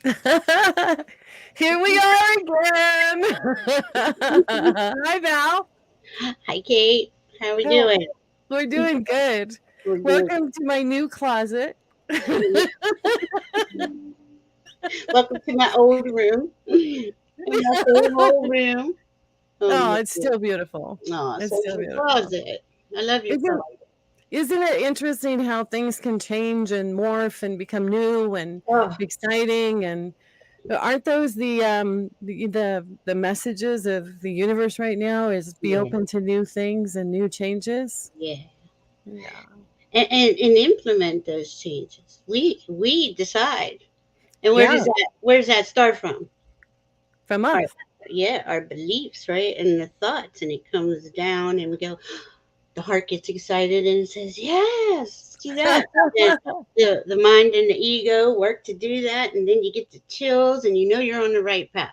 Here we are again. Hi, Val. Hi, Kate. How we Oh, doing? we're doing good. We're doing. Welcome to my new closet. Welcome to my old room. My same old room. Oh Oh, my it's God. still beautiful. Oh, It's so still your beautiful. closet. I love your Isn't closet. isn't it interesting how things can change and morph and become new and Oh, exciting and aren't those the messages of the universe right now is be yeah, open to new things and new changes? yeah. Yeah. And implement those changes. We decide. And Yeah, where does that start from? from Our us. yeah, our beliefs, right? And the thoughts. And it comes down and we go, the heart gets excited and it says, "Yes, do that." And the mind and the ego work to do that, and then you get the chills, and you know you're on the right path.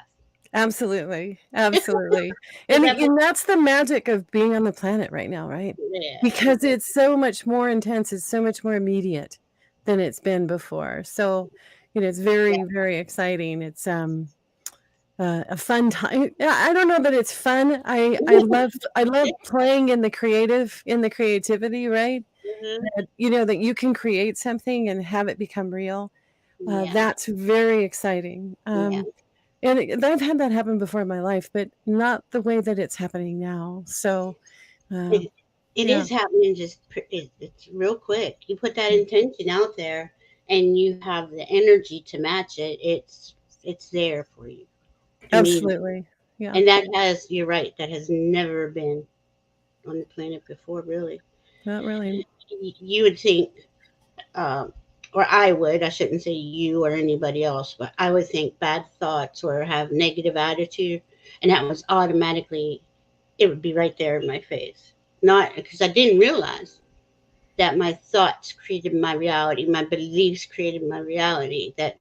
Absolutely, absolutely, Does and that make and that's the magic of being on the planet right now, right? yeah, Because it's so much more intense, it's so much more immediate than it's been before. So, it's yeah, very, very exciting. It's a fun time. Yeah, I don't know that it's fun. I love playing in the creativity, right? mhm, That that you can create something and have it become real. yeah, That's very exciting. yeah. And I've had that happen before in my life, but not the way that it's happening now. So, uh, It, it yeah. is happening it's real quick. You put that intention out there, and you have the energy to match it. It's there for you immediately, Absolutely. Yeah. and that has you're right. That has never been on the planet before, really. Not really. You would think, um, or I shouldn't say you or anybody else, but I would think bad thoughts or have negative attitude, and that was automatically, it would be right there in my face. Not because I didn't realize that my thoughts created my reality, my beliefs created my reality, that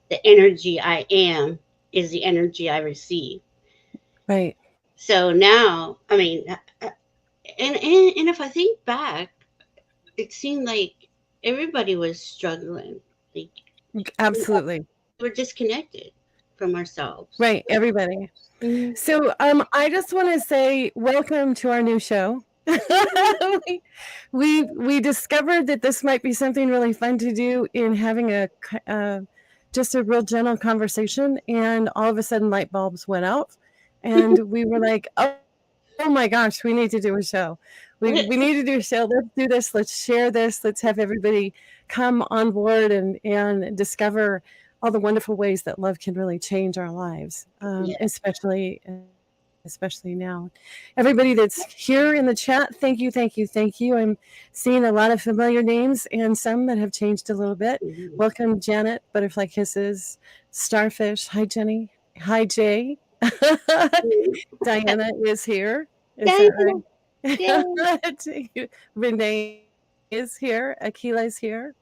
the energy I am is the energy I receive. Right. So now, I mean, and if I think back, it seemed like everybody was struggling. Like Absolutely. we're disconnected from ourselves. Right. Everybody. Mhm. So, I just want to say welcome to our new show. we, we discovered that this might be something really fun to do in having just a real gentle conversation, and all of a sudden light bulbs went out, and we were like, oh my gosh, we need to do a show. We need to do a show. Let's do this. Let's share this. Let's have everybody come on board and discover all the wonderful ways that love can really change our lives, Yeah. especially now. Everybody that's here in the chat, thank you, thank you, thank you. I'm seeing a lot of familiar names and some that have changed a little bit. Mhm. Welcome, Janet, Butterfly Kisses, Starfish. Hi, Jenny. Hi, Jay. Diana is here. Is that Diana, yay. right? Renee is here. Akila is here.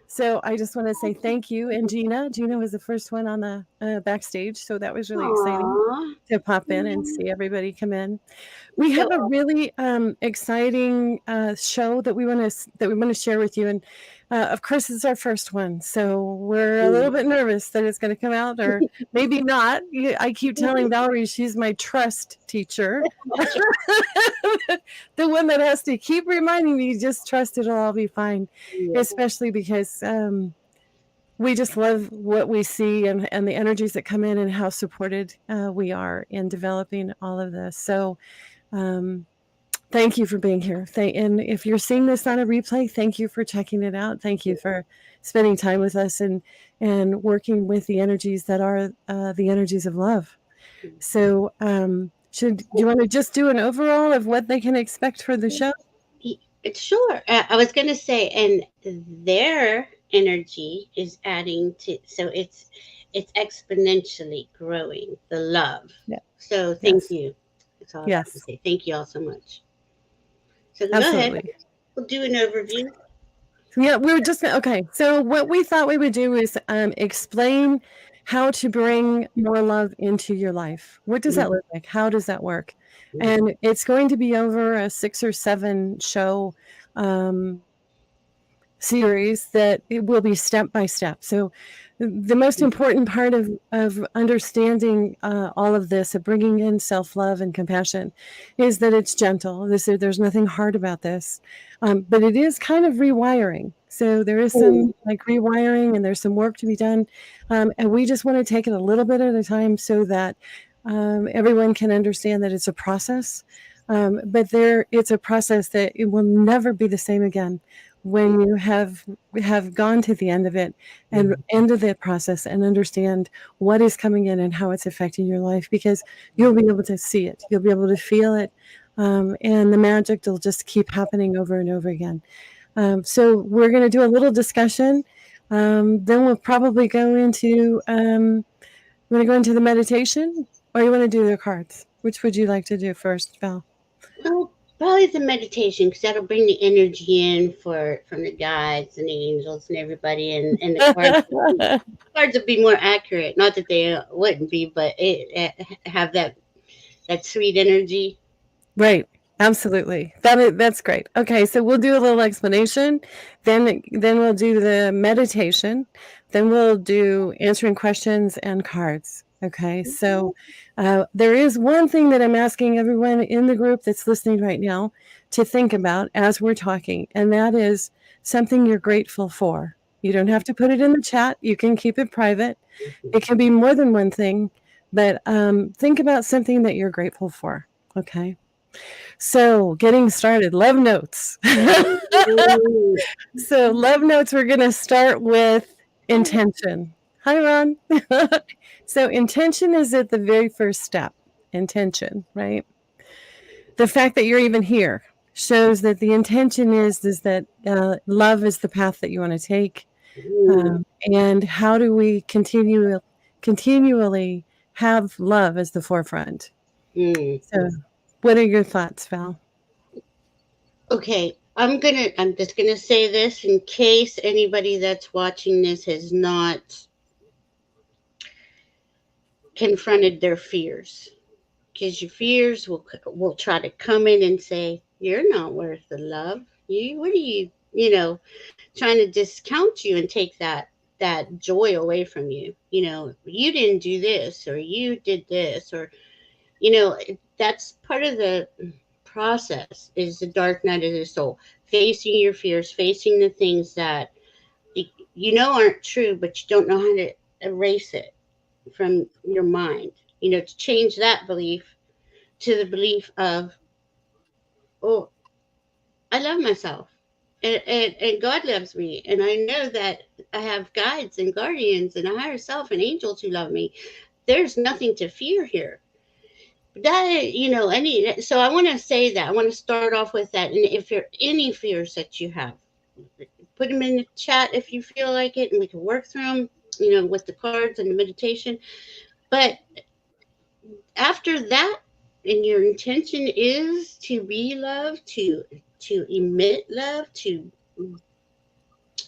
So I just want to say thank you. And Gina. Gina was the first one on the backstage. So that was really exciting Aw. to pop in and Mm. see everybody come in. We have a So, really exciting show that we want to share with you, and of course, it's our first one, so we're a little mm. bit nervous that it's going to come out, or maybe not. I keep telling Valerie she's my trust teacher, the one that has to keep reminding me just trust it'll all be fine, Yeah. especially because we just love what we see and the energies that come in and how supported we are in developing all of this. So um, thank you for being here. And if you're seeing this on a replay, thank you for checking it out. Thank you for spending time with us and working with the energies that are the energies of love. So, should do you want to just do an overall of what they can expect for the show? Sure. I was going to say, and their energy is adding to, so it's exponentially growing the love. Yeah. So thank Yes. you. That's all I got to Yes. say. Thank you all so much. So go ahead. Absolutely. We'll do an overview. Yeah, we were just okay. So what we thought we would do is explain how to bring more love into your life. What does that Mhm. look like? How does that work? And it's going to be over a 6 or 7 show um, series that it will be step by step. So the most important part of understanding all of this, of bringing in self-love and compassion, is that it's gentle. There's nothing hard about this, but it is kind of rewiring. So there is some like rewiring, and there's some work to be done, and we just want to take it a little bit at a time so that everyone can understand that it's a process. But it's a process that it will never be the same again when you have gone to the end of it and end of that process and understand what is coming in and how it's affecting your life, because you'll be able to see it, you'll be able to feel it, and the magic will just keep happening over and over again. So we're going to do a little discussion. Then we'll probably go into the meditation, or you want to do the cards? Which would you like to do first, Val? Well, probably the meditation, because that'll bring the energy in from the guides and the angels and everybody, and the cards would be more accurate. Not that they wouldn't be, but have that sweet energy. Right. Absolutely. That's great. Okay, so we'll do a little explanation, then we'll do the meditation, then we'll do answering questions and cards. Okay, so there is one thing that I'm asking everyone in the group that's listening right now to think about as we're talking, and that is something you're grateful for. You don't have to put it in the chat. You can keep it private. It can be more than one thing, but think about something that you're grateful for. Okay. So getting started, love notes. So love notes, we're going to start with intention. Hi, Ron. So intention is at the very first step. Intention, right? The fact that you're even here shows that the intention is that love is the path that you want to take. And how do we continually have love as the forefront? So what are your thoughts, Val? Okay, I'm just gonna say this in case anybody that's watching this has not confronted their fears, because your fears will try to come in and say you're not worth the love. What are you trying to discount you and take that joy away from you. You didn't do this, or you did this, or that's part of the process, is the dark night of the soul, facing your fears, facing the things that aren't true, but you don't know how to erase it from your mind, to change that belief to the belief of, oh, I love myself, and God loves me, and I know that I have guides and guardians and a higher self and angels who love me. There's nothing to fear here. That so I want to say that, I want to start off with that. And if there are any fears that you have, put them in the chat if you feel like it, and we can work through them, with the cards and the meditation. But after that, and your intention is to be love, to emit love, to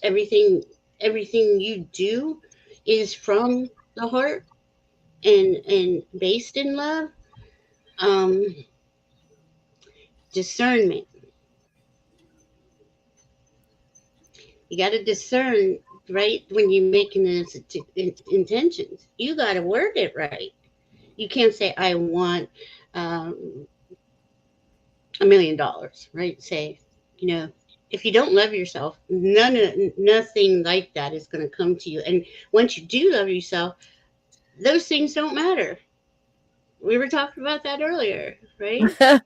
everything you do is from the heart and based in love. um Discernment. You got to discern, right? When you're making this intentions, you got to word it right. You can't say I want um, $1 million, right? Say, if you don't love yourself, nothing like that is going to come to you. And once you do love yourself, those things don't matter. We were talking about that earlier, right? Yeah,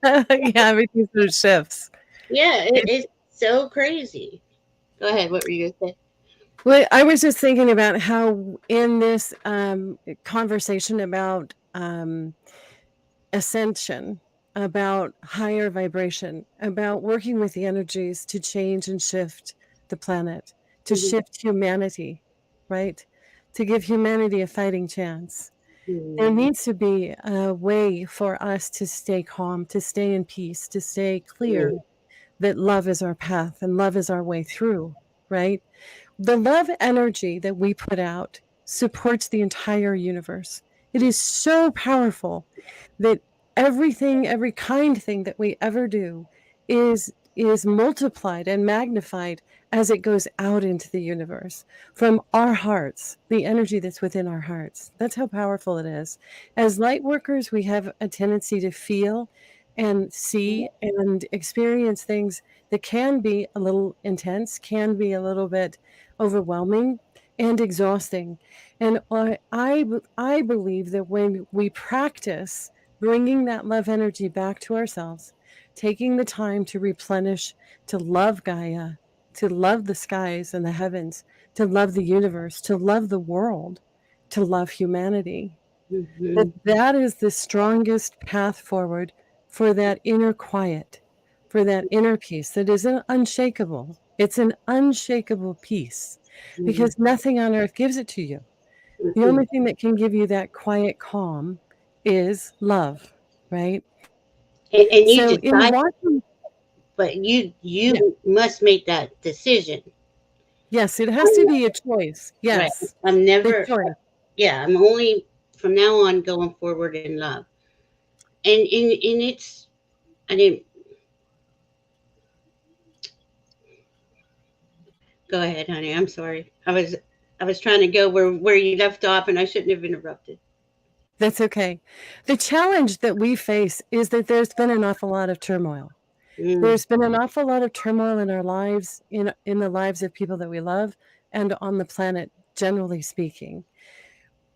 everything sort of shifts. Yeah, it's so crazy. Go ahead. What were you going to say? Well, I was just thinking about how in this conversation about ascension, about higher vibration, about working with the energies to change and shift the planet, to shift humanity, right? To give humanity a fighting chance. There needs to be a way for us to stay calm, to stay in peace, to stay clear that love is our path and love is our way through, right? The love energy that we put out supports the entire universe. It is so powerful that everything, every kind thing that we ever do is multiplied and magnified as it goes out into the universe from our hearts, the energy that's within our hearts. That's how powerful it is. As light workers, we have a tendency to feel and see and experience things that can be a little intense, can be a little bit overwhelming and exhausting. And I believe that when we practice bringing that love energy back to ourselves, taking the time to replenish, to love Gaia, to love the skies and the heavens, to love the universe, to love the world, to love humanity, Mm-hmm. that is the strongest path forward for that inner quiet, for that inner peace that is unshakable. It's an unshakable peace Mm-hmm. because nothing on earth gives it to you. The Mm-hmm. only thing that can give you that quiet calm is love, right? And you So in decide, watching, but you yeah, you must make that decision. yes, it has to I'm, be a choice. right. Yes, I'm the never. choice. Yeah. I'm only from now on going forward in love. And it's. I didn't go ahead, honey. I'm sorry. I was trying to go where you left off, and I shouldn't have interrupted. That's okay. The challenge that we face is that there's been an awful lot of turmoil. Mm, There's been an awful lot of turmoil in our lives, in the lives of people that we love, and on the planet, generally speaking.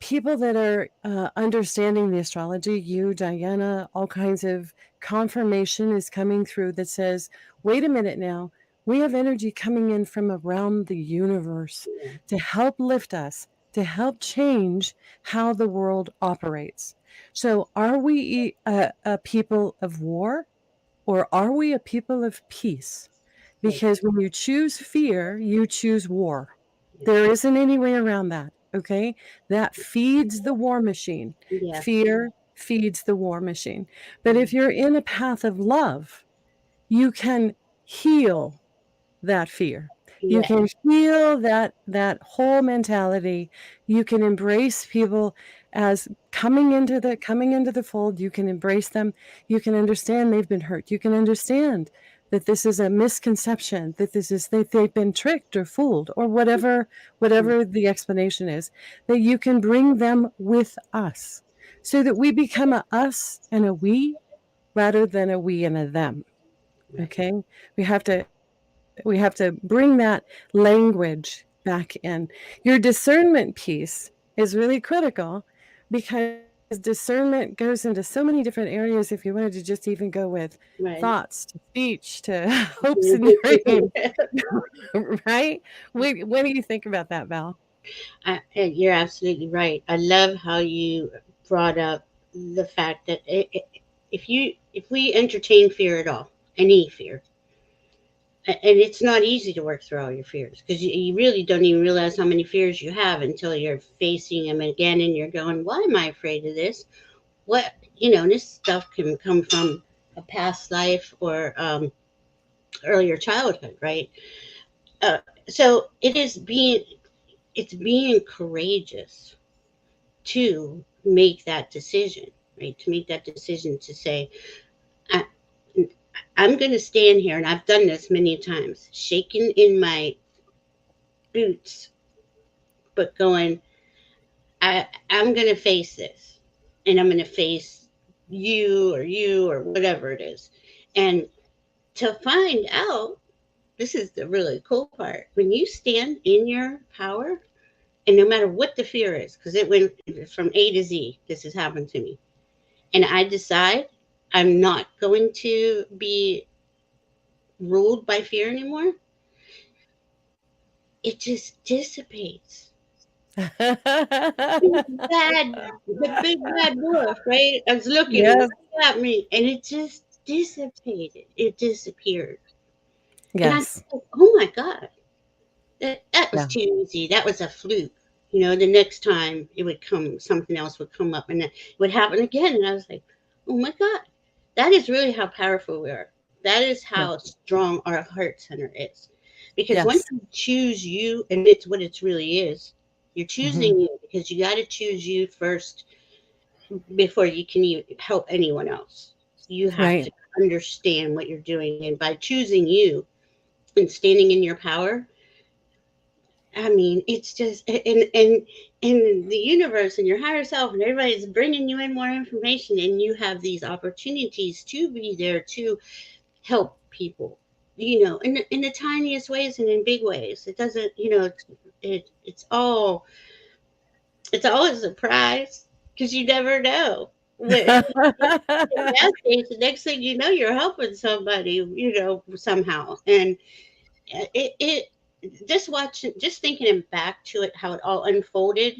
People that are understanding the astrology, you, Diana, all kinds of confirmation is coming through that says, wait a minute now, we have energy coming in from around the universe yeah. to help lift us, to help change how the world operates. So, are we a people of war, or are we a people of peace? Right. Because when you choose fear, you choose war. There isn't any way around that. Okay. That feeds the war machine. Yeah. Fear feeds the war machine. But if you're in a path of love, you can heal that fear. You Yeah. can feel that whole mentality. You can embrace people as coming into the fold. You can embrace them. You can understand they've been hurt. You can understand that this is a misconception, that this is that they've been tricked or fooled or whatever the explanation is, that you can bring them with us so that we become a us and a we rather than a we and a them. Right. Okay? We have to bring that language back in. Your discernment piece is really critical because discernment goes into so many different areas. If you wanted to just even go with Right. thoughts to speech to hopes and dreams, right? What do you think about that, Val? And you're absolutely right. I love how you brought up the fact that if we entertain fear at all, any fear, and it's not easy to work through all your fears because you really don't even realize how many fears you have until you're facing them again and you're going, why am I afraid of this? What, this stuff can come from a past life or earlier childhood, right? Uh, so it's being courageous to make that decision, right? To make that decision to say, I, I'm going to stand here, and I've done this many times, shaking in my boots, but going, I'm going to face this, and I'm going to face you or whatever it is. And to find out, this is the really cool part, when you stand in your power, and no matter what the fear is, because it went from A to Z, this has happened to me, and I decide I'm not going to be ruled by fear anymore, it just dissipates. Big bad, the big bad wolf, right? I was looking Yes, right at me, and it just dissipated. It disappeared, and I yes, thought, oh my god, that was yeah, too easy. That was a fluke. The next time it would come, something else would come up, and it would happen again, and I was like, oh my god, that is really how powerful we are. That is yeah, how strong our heart center is. Because once yes, you choose you, and it's what it really is, you're hmm, choosing you because you got to choose you first before you can even help anyone else. You have right, to understand what you're doing, and by choosing you, and standing in your power. I mean, it's just and the universe and your higher self and everybody's bringing you in more information, and you have these opportunities to be there to help people, in the tiniest ways and in big ways. It doesn't, it's all, it's always a surprise because you never know. When in that case, the next thing you know, you're helping somebody, somehow. And it just watching, just thinking back to it, how it all unfolded,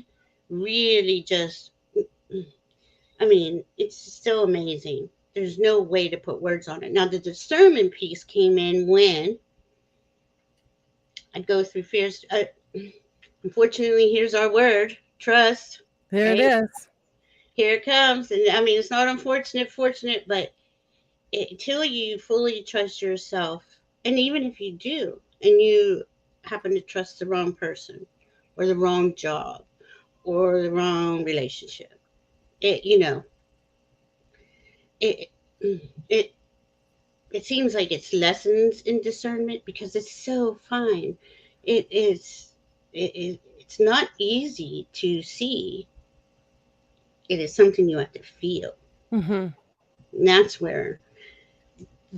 really just, I mean, it's still amazing. There's no way to put words on it. Now, the discernment piece came in when I go through fears. Unfortunately, here's our word, trust, There it right? is. Here it comes. And I mean, it's not unfortunate, fortunate, but until you fully trust yourself, and even if you do, and you happen to trust the wrong person or the wrong job or the wrong relationship, it, it, it, it seems like it's lessons in discernment because it's so fine. It is, it's not easy to see. It is something you have to feel. Mm-hmm. And that's where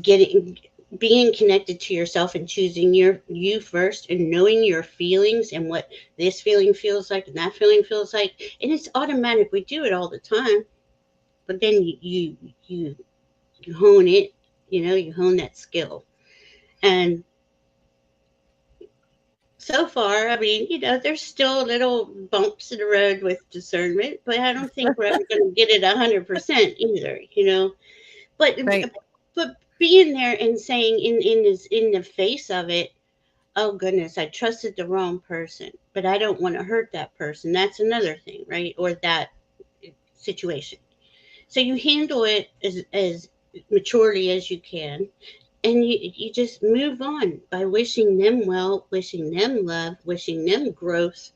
getting being connected to yourself and choosing you first and knowing your feelings and what this feeling feels like and that feeling feels like, and it's automatic. We do it all the time, but then you hone it, you hone that skill. And so far, I mean, there's still little bumps in the road with discernment, but I don't think we're ever going to get it 100% either, but Right. but being there and saying in the face of it, oh goodness, I trusted the wrong person, but I don't want to hurt that person. That's another thing, right? Or that situation. So you handle it as maturely as you can, and you just move on by wishing them well, wishing them love, wishing them growth,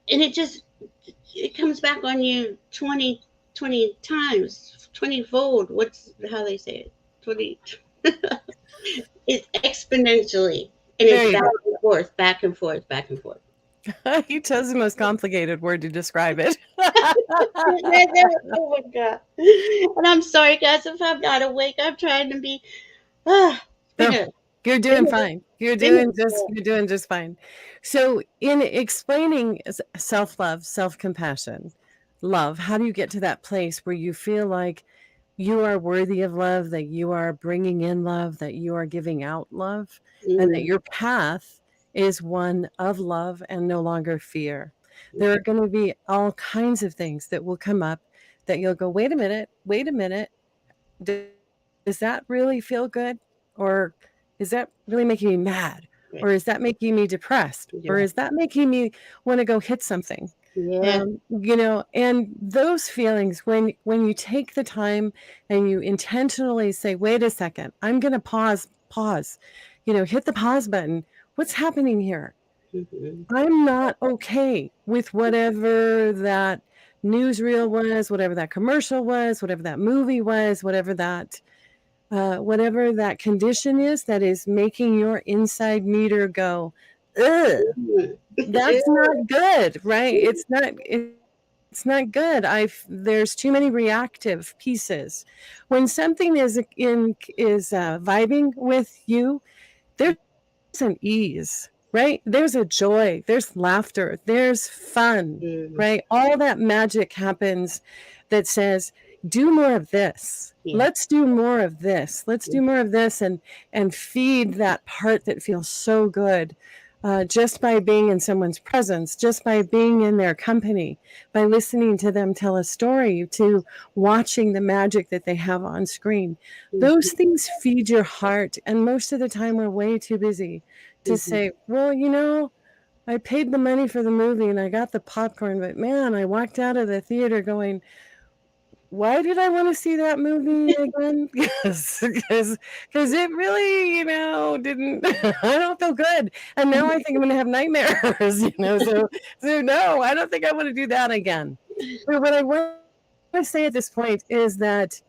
and it comes back on you 20 times, 20 fold. What's how they say it? 20. It's exponentially, and There it's you back go. and forth, back and forth, back and forth. You chose the most complicated word to describe it. Oh my god! And I'm sorry, guys, if I'm not awake. I'm trying to be. It's been No, a you're been doing a fine. You're been doing a just you're doing just fine. So, in explaining self-love, self-compassion, love, how do you get to that place where you feel like you are worthy of love, that you are bringing in love, that you are giving out love, and that mm, your path is one of love and no longer fear? There are going to be all kinds of things that will come up that you'll go, wait a minute, does that really feel good? Or is that really making me mad? right. Or is that making me depressed? Or Yeah, is that making me want to go hit something? yeah. And those feelings, when you take the time and you intentionally say, wait a second, I'm going to pause, hit the pause button. What's happening here? Hmm. I'm not okay with whatever that newsreel was, whatever that commercial was, whatever that movie was, whatever that condition is that is making your inside meter go, ugh, that's not good, right? It's not good. There's too many reactive pieces. When something is vibing with you, there's an ease, right? There's a joy, there's laughter, there's fun, Mm, right? All that magic happens that says, do more of this. yeah. Let's do more of this. Let's do more of this and feed that part that feels so good. Just by being in someone's presence, just by being in their company, by listening to them tell a story, to watching the magic that they have on screen. Those Hmm. things feed your heart. And most of the time, we're way too busy to Hmm. say, well, I paid the money for the movie and I got the popcorn, but man, I walked out of the theater going, why did I want to see that movie again? Because it really, didn't, I don't feel good. And now I think I'm going to have nightmares, so no, I don't think I want to do that again. But what I want to say at this point is that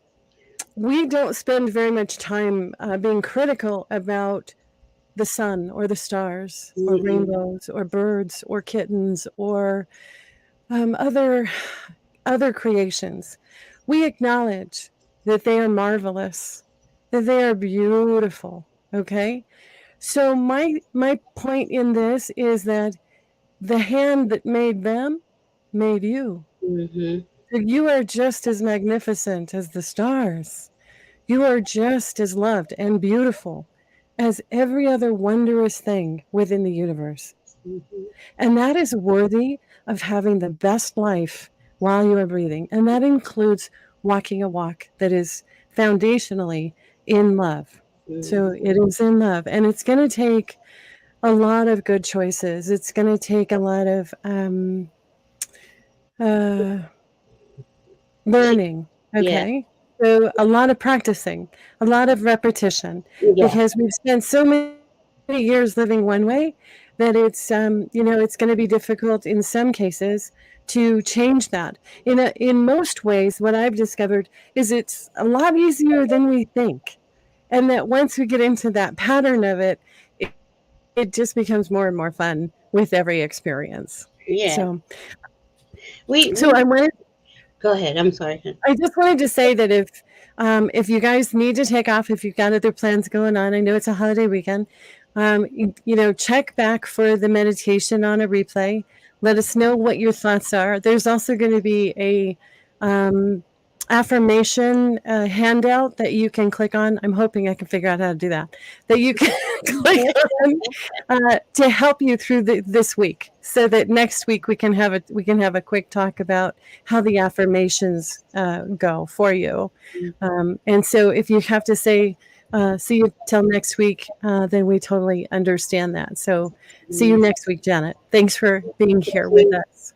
we don't spend very much time being critical about the sun or the stars or Mm-mm. rainbows or birds or kittens or other creations. We acknowledge that they are marvelous, that they are beautiful. Okay, so my point in this is that the hand that made them made you. Mm-hmm. So you are just as magnificent as the stars. You are just as loved and beautiful as every other wondrous thing within the universe. Mm-hmm. And that is worthy of having the best life while you are breathing. And that includes walking a walk that is foundationally in love. So Mm-hmm. it is in love. And it's going to take a lot of good choices. It's going to take a lot of uh, learning. Yeah. Okay. So a lot of practicing, a lot of repetition, Yeah. because we've spent so many years living one way that it's it's going to be difficult in some cases to change that. In most ways, what I've discovered is it's a lot easier than we think, and that once we get into that pattern of it, it just becomes more and more fun with every experience. Yeah. So, so We I wanted go ahead. I'm sorry. I just wanted to say that if you guys need to take off, if you've got other plans going on, I know it's a holiday weekend. Check back for the meditation on a replay. Let us know what your thoughts are. There's also going to be a um, affirmation handout that you can click on. I'm hoping I can figure out how to do that. That you can click on to help you through this week, so that next week we can have a quick talk about how the affirmations go for you. And so if you have to say, see you till next week, then we totally understand that. So see you Mm. next week, Janet. Thanks for being here with us.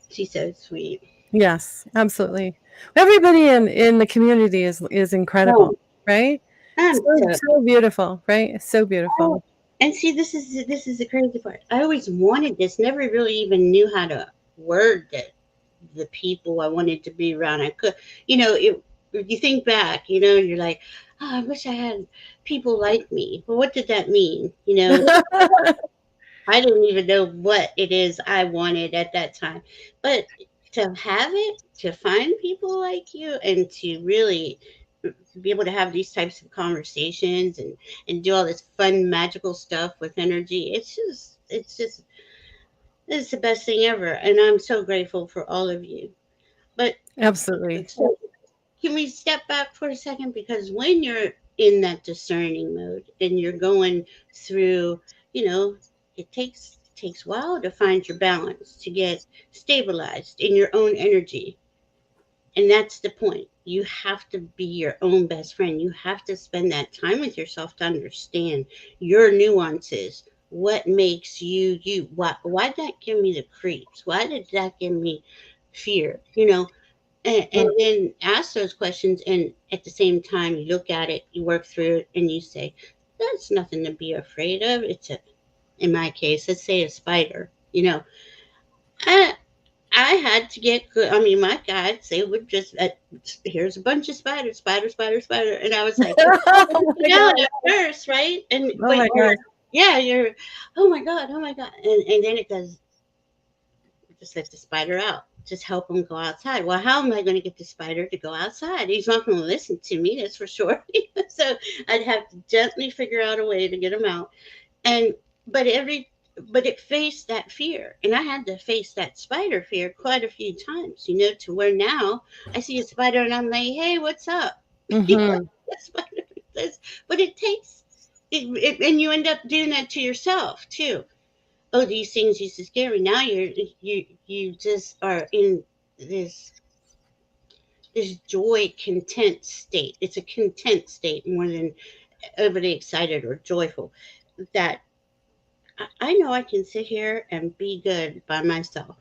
She's so sweet. Yes, absolutely. Everybody in the community is incredible, Oh, right? I'm So so. so beautiful, right? So Oh, beautiful. and see, this is the crazy part. I always wanted this. Never really even knew how to word the people I wanted to be around. I could, if you think back, you're like, oh, I wish I had people like me. Well, what did that mean? I didn't even know what it is I wanted at that time. But to have it, to find people like you, and to really be able to have these types of conversations and do all this fun magical stuff with energy, it's the best thing ever, and I'm so grateful for all of you. But Absolutely. so can we step back for a second? Because when you're in that discerning mode and you're going through, you know, it takes a while to find your balance, to get stabilized in your own energy. And that's the point. You have to be your own best friend. You have to spend that time with yourself to understand your nuances. What makes you you? Why did that give me the creeps? Why did that give me fear? And then ask those questions, and at the same time you look at it, you work through it, and you say, that's nothing to be afraid of. It's a In my case, let's say a spider. I I had to get good. I mean, my guides, they would just here's a bunch of spiders, spider, spider, spider, and I was like, Oh my yeah, god. at first, right? And Oh but my god. yeah, you're, oh my god, and then it goes, just let the spider out. Just help him go outside. Well, how am I going to get the spider to go outside? He's not going to listen to me, that's for sure. So I'd have to gently figure out a way to get him out. And but every but it faced that fear, and I had to face that spider fear quite a few times. To where now I see a spider and I'm like, hey, what's up? Mhm. That spider says, but it takes and you end up doing that to yourself too. Oh, these things used to scare me. Now you just are in this this joy content state. It's a content state more than overly excited or joyful. That I know I can sit here and be good by myself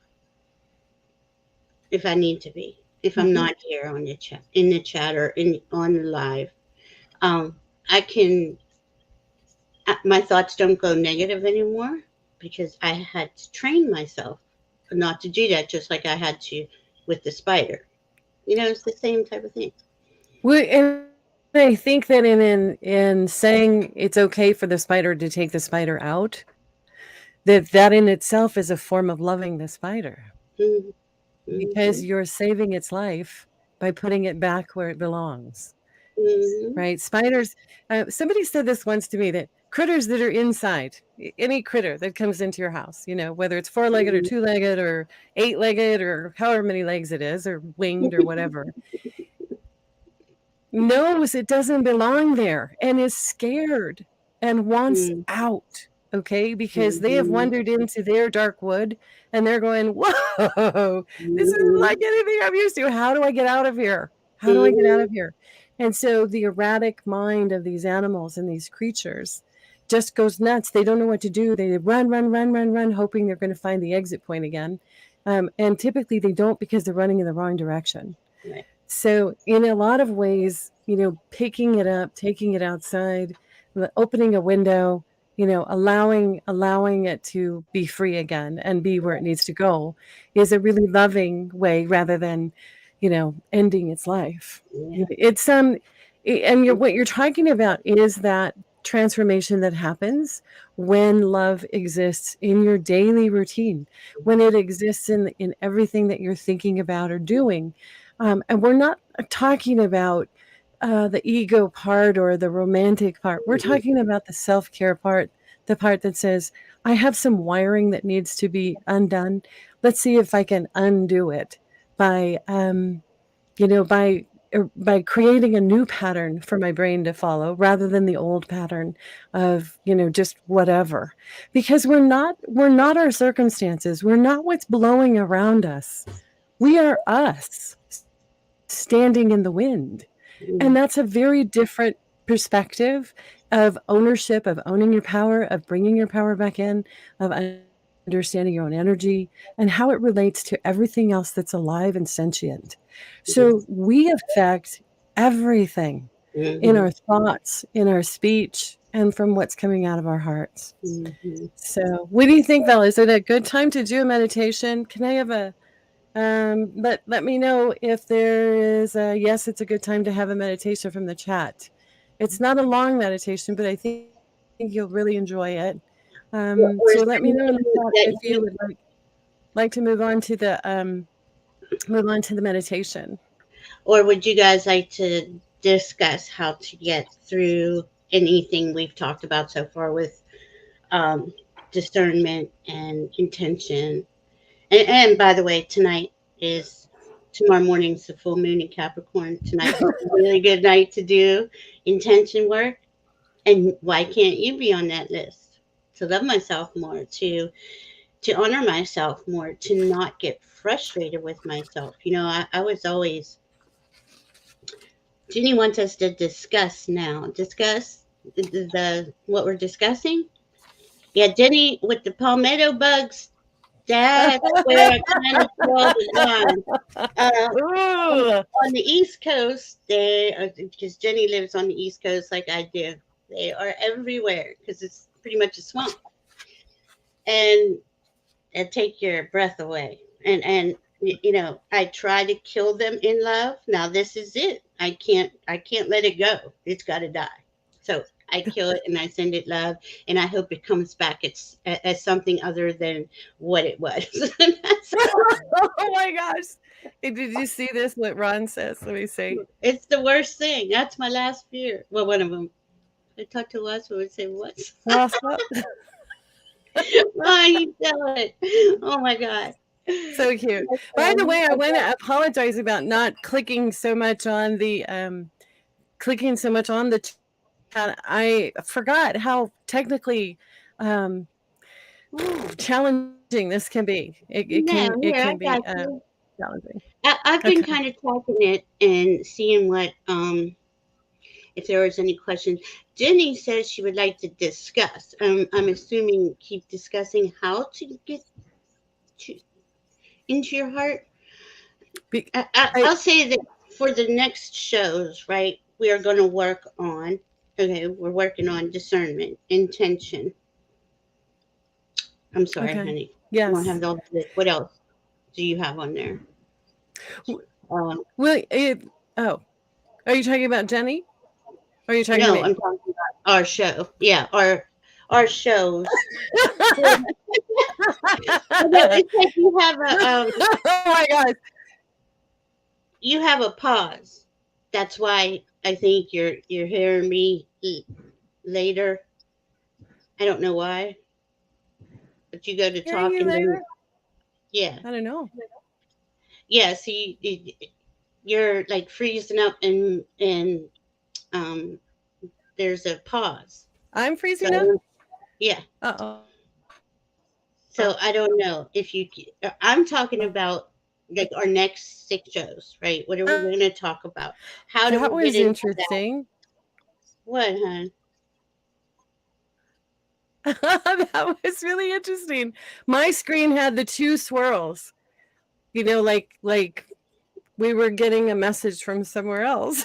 if I need to be. If I'm Mhm. not here on the chat, in the chat, or in on the live, um, I can. My thoughts don't go negative anymore because I had to train myself not to do that, just like I had to with the spider. It's the same type of thing. And I think that in saying it's okay for the spider to take the spider out, that in itself is a form of loving the spider Mm-hmm. because Mm-hmm. you're saving its life by putting it back where it belongs. Mm-hmm. Right? Spiders, somebody said this once to me that critters that are inside, any critter that comes into your house, whether it's four-legged or two-legged or eight-legged or however many legs it is, or winged or whatever, knows it doesn't belong there and is scared and wants out. Okay, because they have Mm-hmm. wandered into their dark wood and they're going, whoa, this isn't Mm-hmm. like anything I'm used to. How do I get out of here? How do I get out Mm-hmm. of here? And so the erratic mind of these animals and these creatures just goes nuts. They don't know what to do. They run, run, run, run, run, hoping they're going to find the exit point again. And typically they don't because they're running in the wrong direction. Right. So in a lot of ways, picking it up, taking it outside, opening a window, allowing it to be free again and be where it needs to go is a really loving way rather than, ending its life. Yeah. It's and what you're talking about is that transformation that happens when love exists in your daily routine, when it exists in everything that you're thinking about or doing. And we're not talking about the ego part or the romantic part. We're talking about the self-care part, the part that says, I have some wiring that needs to be undone. Let's see if I can undo it by, by creating a new pattern for my brain to follow rather than the old pattern of, just whatever. Because we're not our circumstances. We're not what's blowing around us. We are us standing in the wind. Mm-hmm. And that's a very different perspective of ownership, of owning your power, of bringing your power back in, of understanding your own energy and how it relates to everything else that's alive and sentient. So we affect everything in Mm-hmm. our thoughts, in our speech, and from what's coming out of our hearts. Mm-hmm. So what do you think, Val? Is it a good time to do a meditation? Can I have a let me know if there is a yes, it's a good time to have a meditation from the chat. It's not a long meditation, but I think you'll really enjoy it. Or So is let there me know in the anything chat that if you would like to move on to the meditation. or would you guys like to discuss how to get through anything we've talked about so far with um, discernment and intention? And by the way, tomorrow morning's the full moon in Capricorn. Tonight's a really good night to do intention work. And why can't you be on that list? To love myself more, to honor myself more, to not get frustrated with myself. I was always Jeannie wants us to discuss now. Discuss the what we're discussing. Yeah, Jenny with the palmetto bugs. That's where I kind of draw the line. On, Ooh. on the East Coast, because Jenny lives on the East Coast like I do. They are everywhere because it's pretty much a swamp, and it take your breath away. And I try to kill them in love. Now this is it. I can't let it go. It's got to die. So I kill it and I send it love, and I hope it comes back as something other than what it was. Oh my gosh. Hey, did you see this? What Ron says? Let me see. It's the worst thing. That's my last fear. Well, one of them. I talked to us. We would say, "What? Lost up. Why you tell it? Oh my god." So cute. By the way, I want to apologize about not clicking so much on the chat. I forgot how technically um, Oh, challenging this can be. no, It here I can be got you. challenging. I've been Okay. kind of tracking it and seeing what if there was any questions. Jenny says she would like to discuss. I'm assuming keep discussing how to get to, into your heart. Be, I I'll say that for the next shows, right? We are going to work on. Okay, we're working on discernment, intention. I'm sorry, okay. honey. I don't Yes. have all this. What else do you have on there? W- Um, Will it? Oh, are you talking about Jenny? Or are you talking to No, me? I'm talking about our show. Yeah, our shows. Well, it's like Oh my God. you have a pause. That's why I think you're hearing me later. I don't know why, but you go to Hearing talk you and then later? yeah, I don't know. yeah. See, you're like freezing up and um, there's a pause. I'm So freezing up? yeah. Uh-oh. So I don't know if you. I'm talking about like our next 6 shows, right? What are we going to talk about? How do That we get was into that? interesting. What, hon? That was really interesting. My screen had the two swirls, like we were getting a message from somewhere else.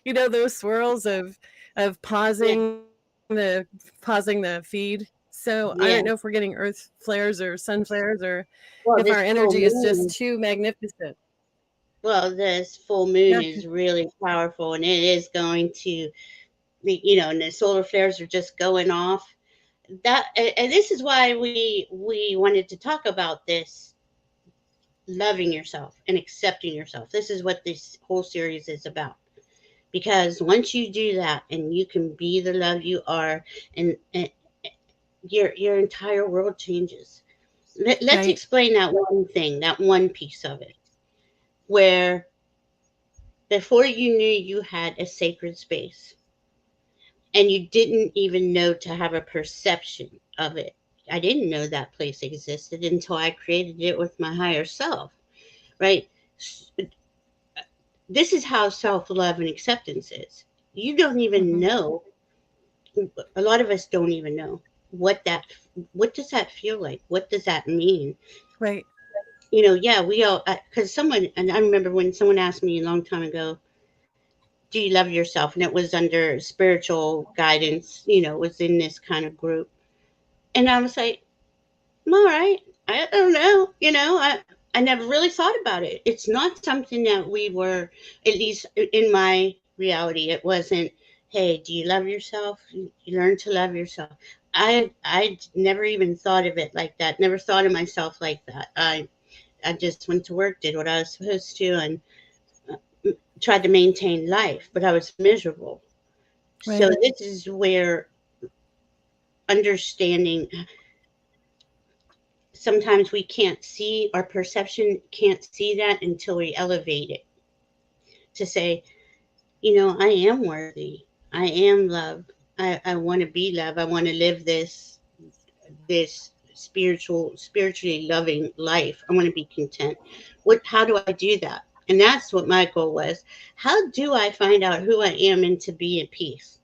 Those swirls of Yeah, pausing the feed. So I yeah. don't know if we're getting earth flares or sun flares, or Well, if our this full energy is just moon. too magnificent. This full moon Yeah. is really powerful, and it is going to and the solar flares are just going off. And this is why we wanted to talk about this, loving yourself and accepting yourself. This is what this whole series is about. Because once you do that and you can be the love you are, and your entire world changes. Let's Right. explain that one thing, that one piece of it, where before you knew you had a sacred space and you didn't even know to have a perception of it. I didn't know that place existed until I created it with my higher self, right? This is how self love and acceptance is. You don't even Hmm. know, a lot of us don't even know what does that feel like? What does that mean? Right. Yeah, we all, because someone, and I remember when someone asked me a long time ago, do you love yourself? And it was under spiritual guidance, it was in this kind of group. And I was like, I'm all right. I don't know. I never really thought about it. It's not something that we were, at least in my reality, it wasn't, hey, do you love yourself? You learn to love yourself. I never even thought of it like that. Never thought of myself like that. I just went to work, did what I was supposed to, and tried to maintain life, but I was miserable. So Right. this is where understanding, sometimes we can't see, our perception can't see that until we elevate it to say, I am worthy. I am loved. I want to be loved. I want to live this spiritually loving life. I want to be content. How do I do that? And that's what my goal was. How do I find out who I am and to be at peace?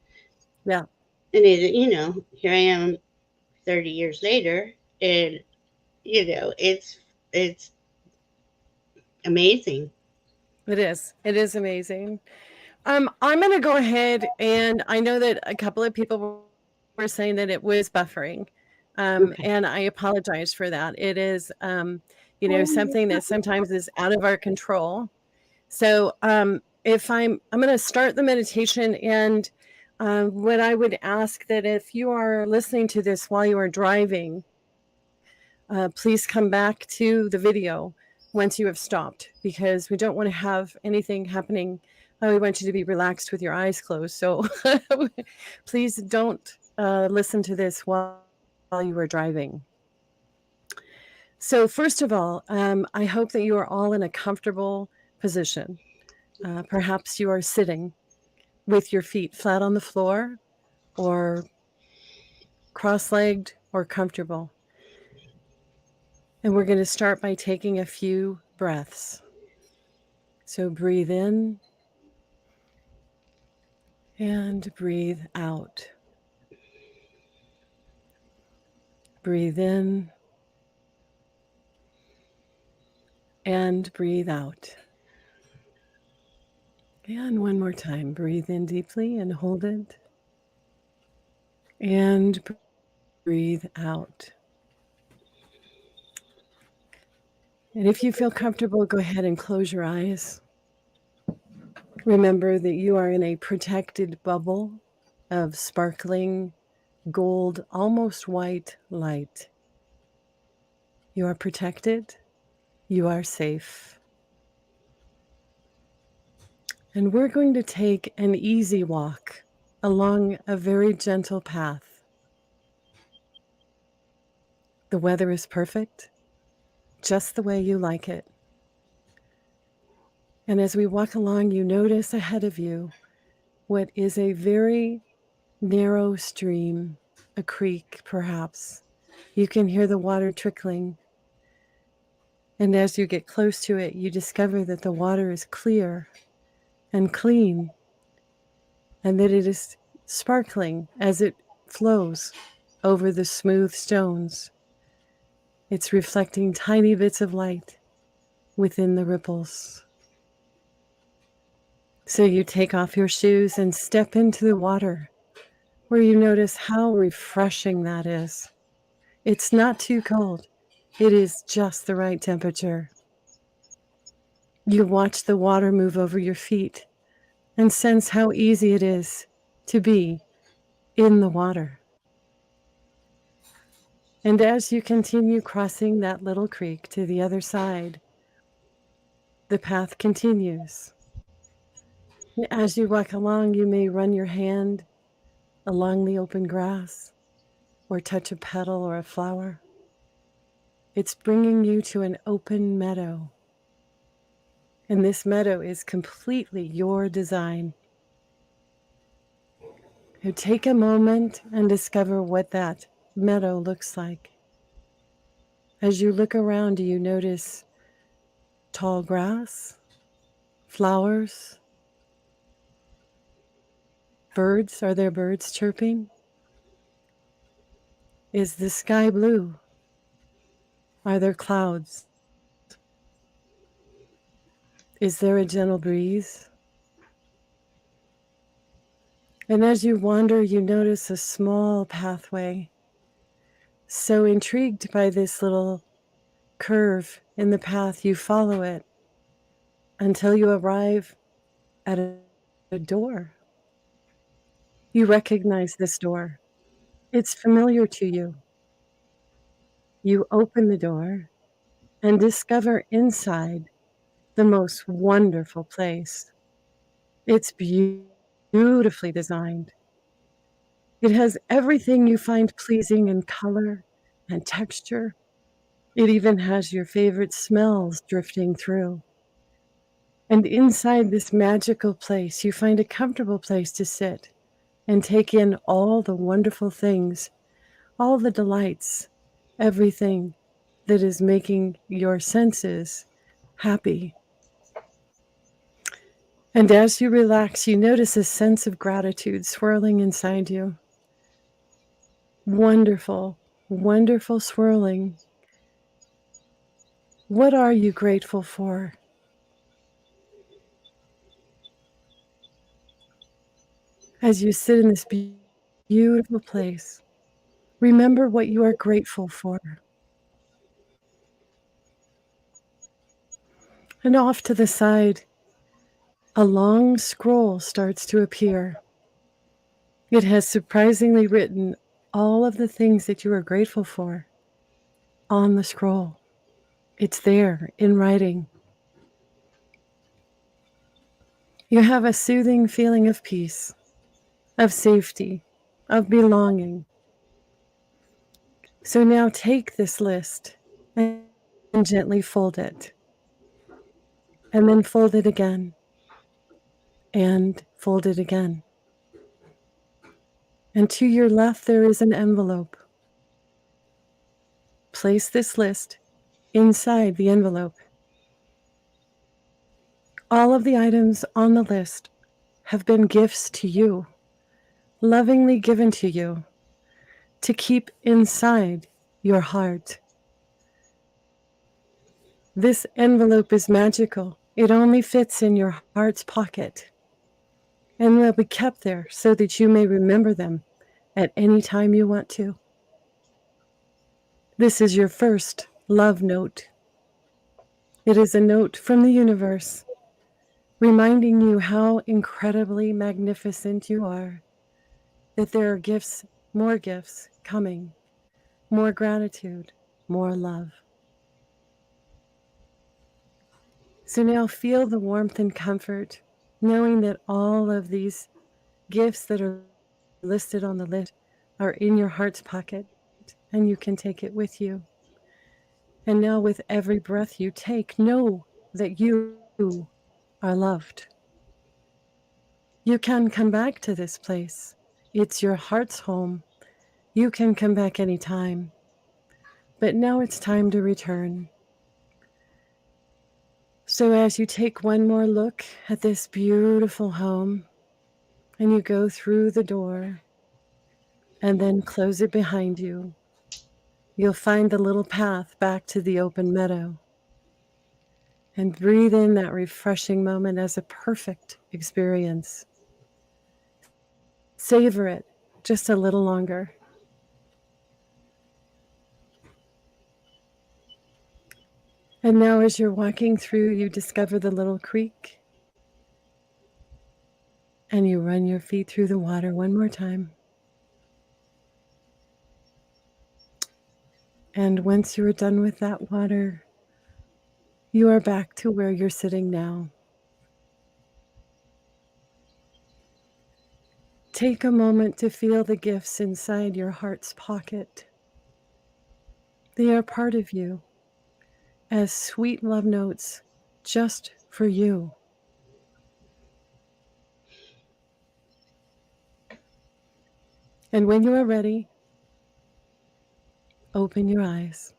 Yeah. And here I am 30 years later, and it's amazing. It is. It is amazing. I'm going to go ahead, and I know that a couple of people were saying that it was buffering. Okay. And I apologize for that. It is, something that sometimes is out of our control. So, if I'm going to start the meditation, and what I would ask that if you are listening to this while you are driving, please come back to the video once you have stopped, because we don't want to have anything happening. We want you to be relaxed with your eyes closed. So please don't listen to this while you are driving. So, first of all, I hope that you are all in a comfortable position. Perhaps you are sitting with your feet flat on the floor, or cross legged, or comfortable. And we're going to start by taking a few breaths. So breathe in and breathe out. Breathe in and breathe out. And one more time. Breathe in deeply and hold it. And breathe out. And if you feel comfortable, go ahead and close your eyes. Remember that you are in a protected bubble of sparkling gold, almost white light. You are protected. You are safe. And we're going to take an easy walk along a very gentle path. The weather is perfect, just the way you like it. And as we walk along, you notice ahead of you what is a very narrow stream, a creek perhaps. You can hear the water trickling. And as you get close to it, you discover that the water is clear and clean, and that it is sparkling as it flows over the smooth stones. It's reflecting tiny bits of light within the ripples. So you take off your shoes and step into the water, where you notice how refreshing that is. It's not too cold. It is just the right temperature. You watch the water move over your feet and sense how easy it is to be in the water. And as you continue crossing that little creek to the other side, the path continues. As you walk along, you may run your hand along the open grass or touch a petal or a flower. It's bringing you to an open meadow. And this meadow is completely your design. You take a moment and discover what that meadow looks like. As you look around, do you notice tall grass, flowers, birds? Are there birds chirping? Is the sky blue? Are there clouds? Is there a gentle breeze? And as you wander, you notice a small pathway. So intrigued by this little curve in the path, you follow it until you arrive at a door. You recognize this door. It's familiar to you. You open the door and discover inside the most wonderful place. It's beautifully designed. It has everything you find pleasing in color and texture. It even has your favorite smells drifting through. And inside this magical place, you find a comfortable place to sit and take in all the wonderful things, all the delights, everything that is making your senses happy. And as you relax, you notice a sense of gratitude swirling inside you. Wonderful, wonderful swirling. What are you grateful for? As you sit in this beautiful place, remember what you are grateful for. And off to the side, a long scroll starts to appear. It has surprisingly written all of the things that you are grateful for on the scroll. It's there in writing. You have a soothing feeling of peace, of safety, of belonging. So now take this list and gently fold it. And then fold it again. And fold it again. And to your left, there is an envelope. Place this list inside the envelope. All of the items on the list have been gifts to you, lovingly given to you, to keep inside your heart. This envelope is magical. It only fits in your heart's pocket and will be kept there so that you may remember them at any time you want to. This is your first love note. It is a note from the universe reminding you how incredibly magnificent you are, that there are more gifts coming, more gratitude, more love. So now feel the warmth and comfort, knowing that all of these gifts that are listed on the list are in your heart's pocket and you can take it with you. And now, with every breath you take, know that you are loved. You can come back to this place. It's your heart's home. You can come back anytime. But now it's time to return. So, as you take one more look at this beautiful home and you go through the door and then close it behind you, you'll find the little path back to the open meadow. And breathe in that refreshing moment as a perfect experience. Savor it just a little longer. And now, as you're walking through, you discover the little creek and you run your feet through the water one more time. And once you're done with that water, you are back to where you're sitting now. Take a moment to feel the gifts inside your heart's pocket. They are part of you, as sweet love notes just for you. And when you are ready, open your eyes.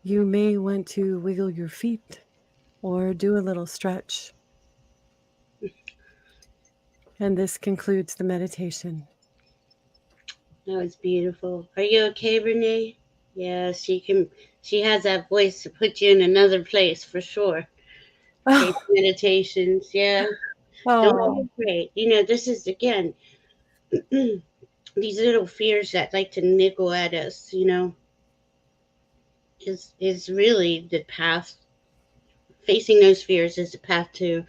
You may want to wiggle your feet or do a little stretch. And this concludes the meditation. That was beautiful. Are you okay, Renee? Yeah, she has that voice to put you in another place for sure. Take Oh, meditations, yeah. Don't oh, be afraid. You know, this is again these little fears that like to niggle at us, you know, is really the path. Facing those fears is the path to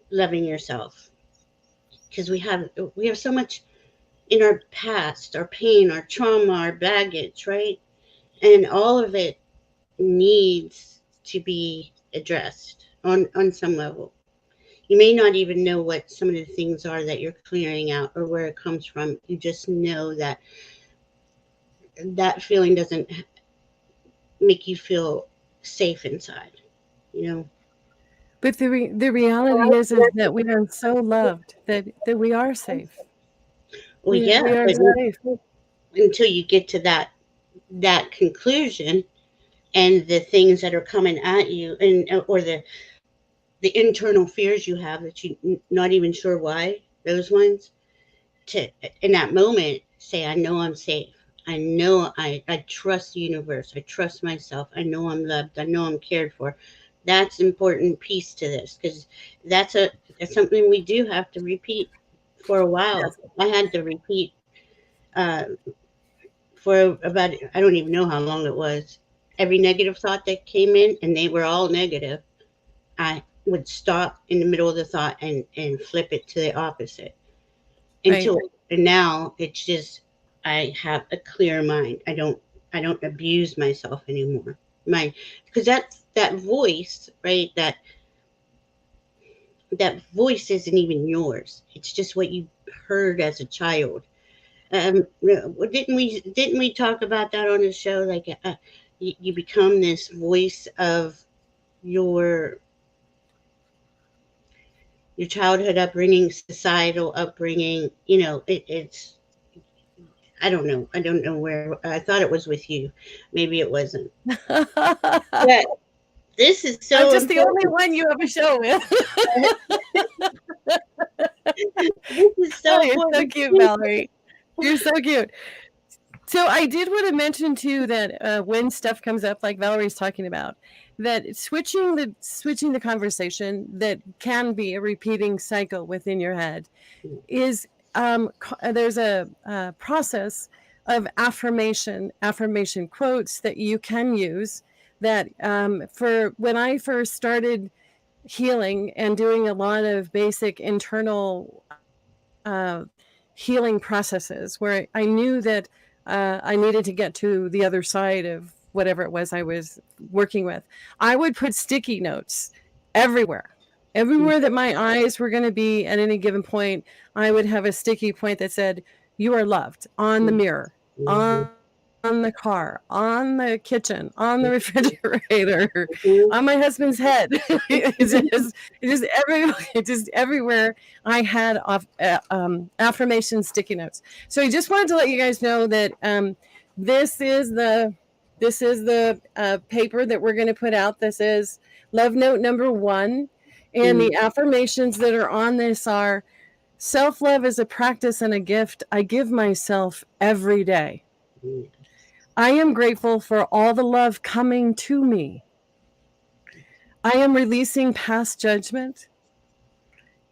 loving yourself. Because we have so much in our past, our pain, our trauma, our baggage, right? And all of it needs to be addressed on some level. You may not even know what some of the things are that you're clearing out or where it comes from. You just know that that feeling doesn't make you feel safe inside, you know. but the reality is that we are so loved that we are safe. Well, yeah, We are but safe. until you get to that conclusion, and the things that are coming at you, and or the internal fears you have that you not even sure why, those ones, to in that moment say, I know I'm safe. I know I trust the universe. I trust myself. I know I'm loved. I know I'm cared for. That's an important piece to this, because that's something we do have to repeat for a while. Yes. I had to repeat uh, for about, I don't even know how long it was. Every negative thought that came in, and they were all negative, I would stop in the middle of the thought and flip it to the opposite Right. until, and now it's just, I have a clear mind. I don't abuse myself anymore. My Because that voice, right? That voice isn't even yours. It's just what you heard as a child. Didn't we talk about that on the show? Like, you become this voice of your your childhood upbringing, societal upbringing. You know, it's, I don't know. I don't know where. I thought it was with you. Maybe it wasn't. But this is I'm so just the only important. one you have a show with. This is Oh, so you're so important. cute, Valerie. You're so cute. So I did want to mention too that when stuff comes up, like Valerie's talking about, that switching the conversation that can be a repeating cycle within your head is there's a process of affirmation quotes that you can use. That for when I first started healing and doing a lot of basic internal healing processes where I knew that I needed to get to the other side of whatever it was I was working with. I would put sticky notes everywhere. Everywhere that my eyes were going to be at any given point, I would have a sticky point that said, "You are loved," on the mirror, on the car, on the kitchen, on the refrigerator, on my husband's head. It just everywhere I had affirmation sticky notes. So I just wanted to let you guys know that this is the paper that we're going to put out. This is love note number 1, and the affirmations that are on this are: self-love is a practice and a gift I give myself every day. I am grateful for all the love coming to me. I am releasing past judgment.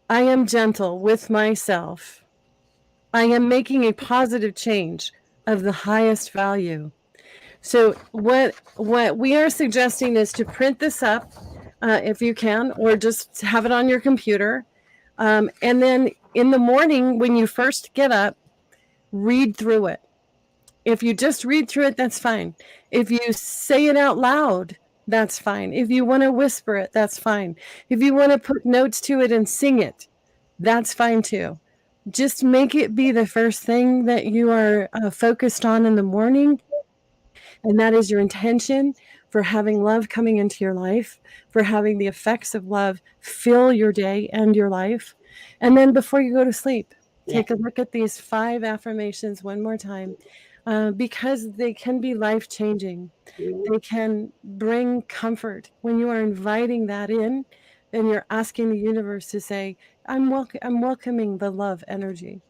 I am gentle with myself. I am making a positive change of the highest value. So what we are suggesting is to print this up if you can, or just have it on your computer. And then in the morning, when you first get up, read through it. If you just read through it, that's fine. If you say it out loud, that's fine. If you want to whisper it, that's fine. If you want to put notes to it and sing it, that's fine too. Just make it be the first thing that you are focused on in the morning. And that is your intention for having love coming into your life, for having the effects of love fill your day and your life. And then before you go to sleep, take a look at these 5 affirmations one more time, because they can be life-changing. They can bring comfort. When you are inviting that in, then you're asking the universe to say, I'm welcoming the love energy.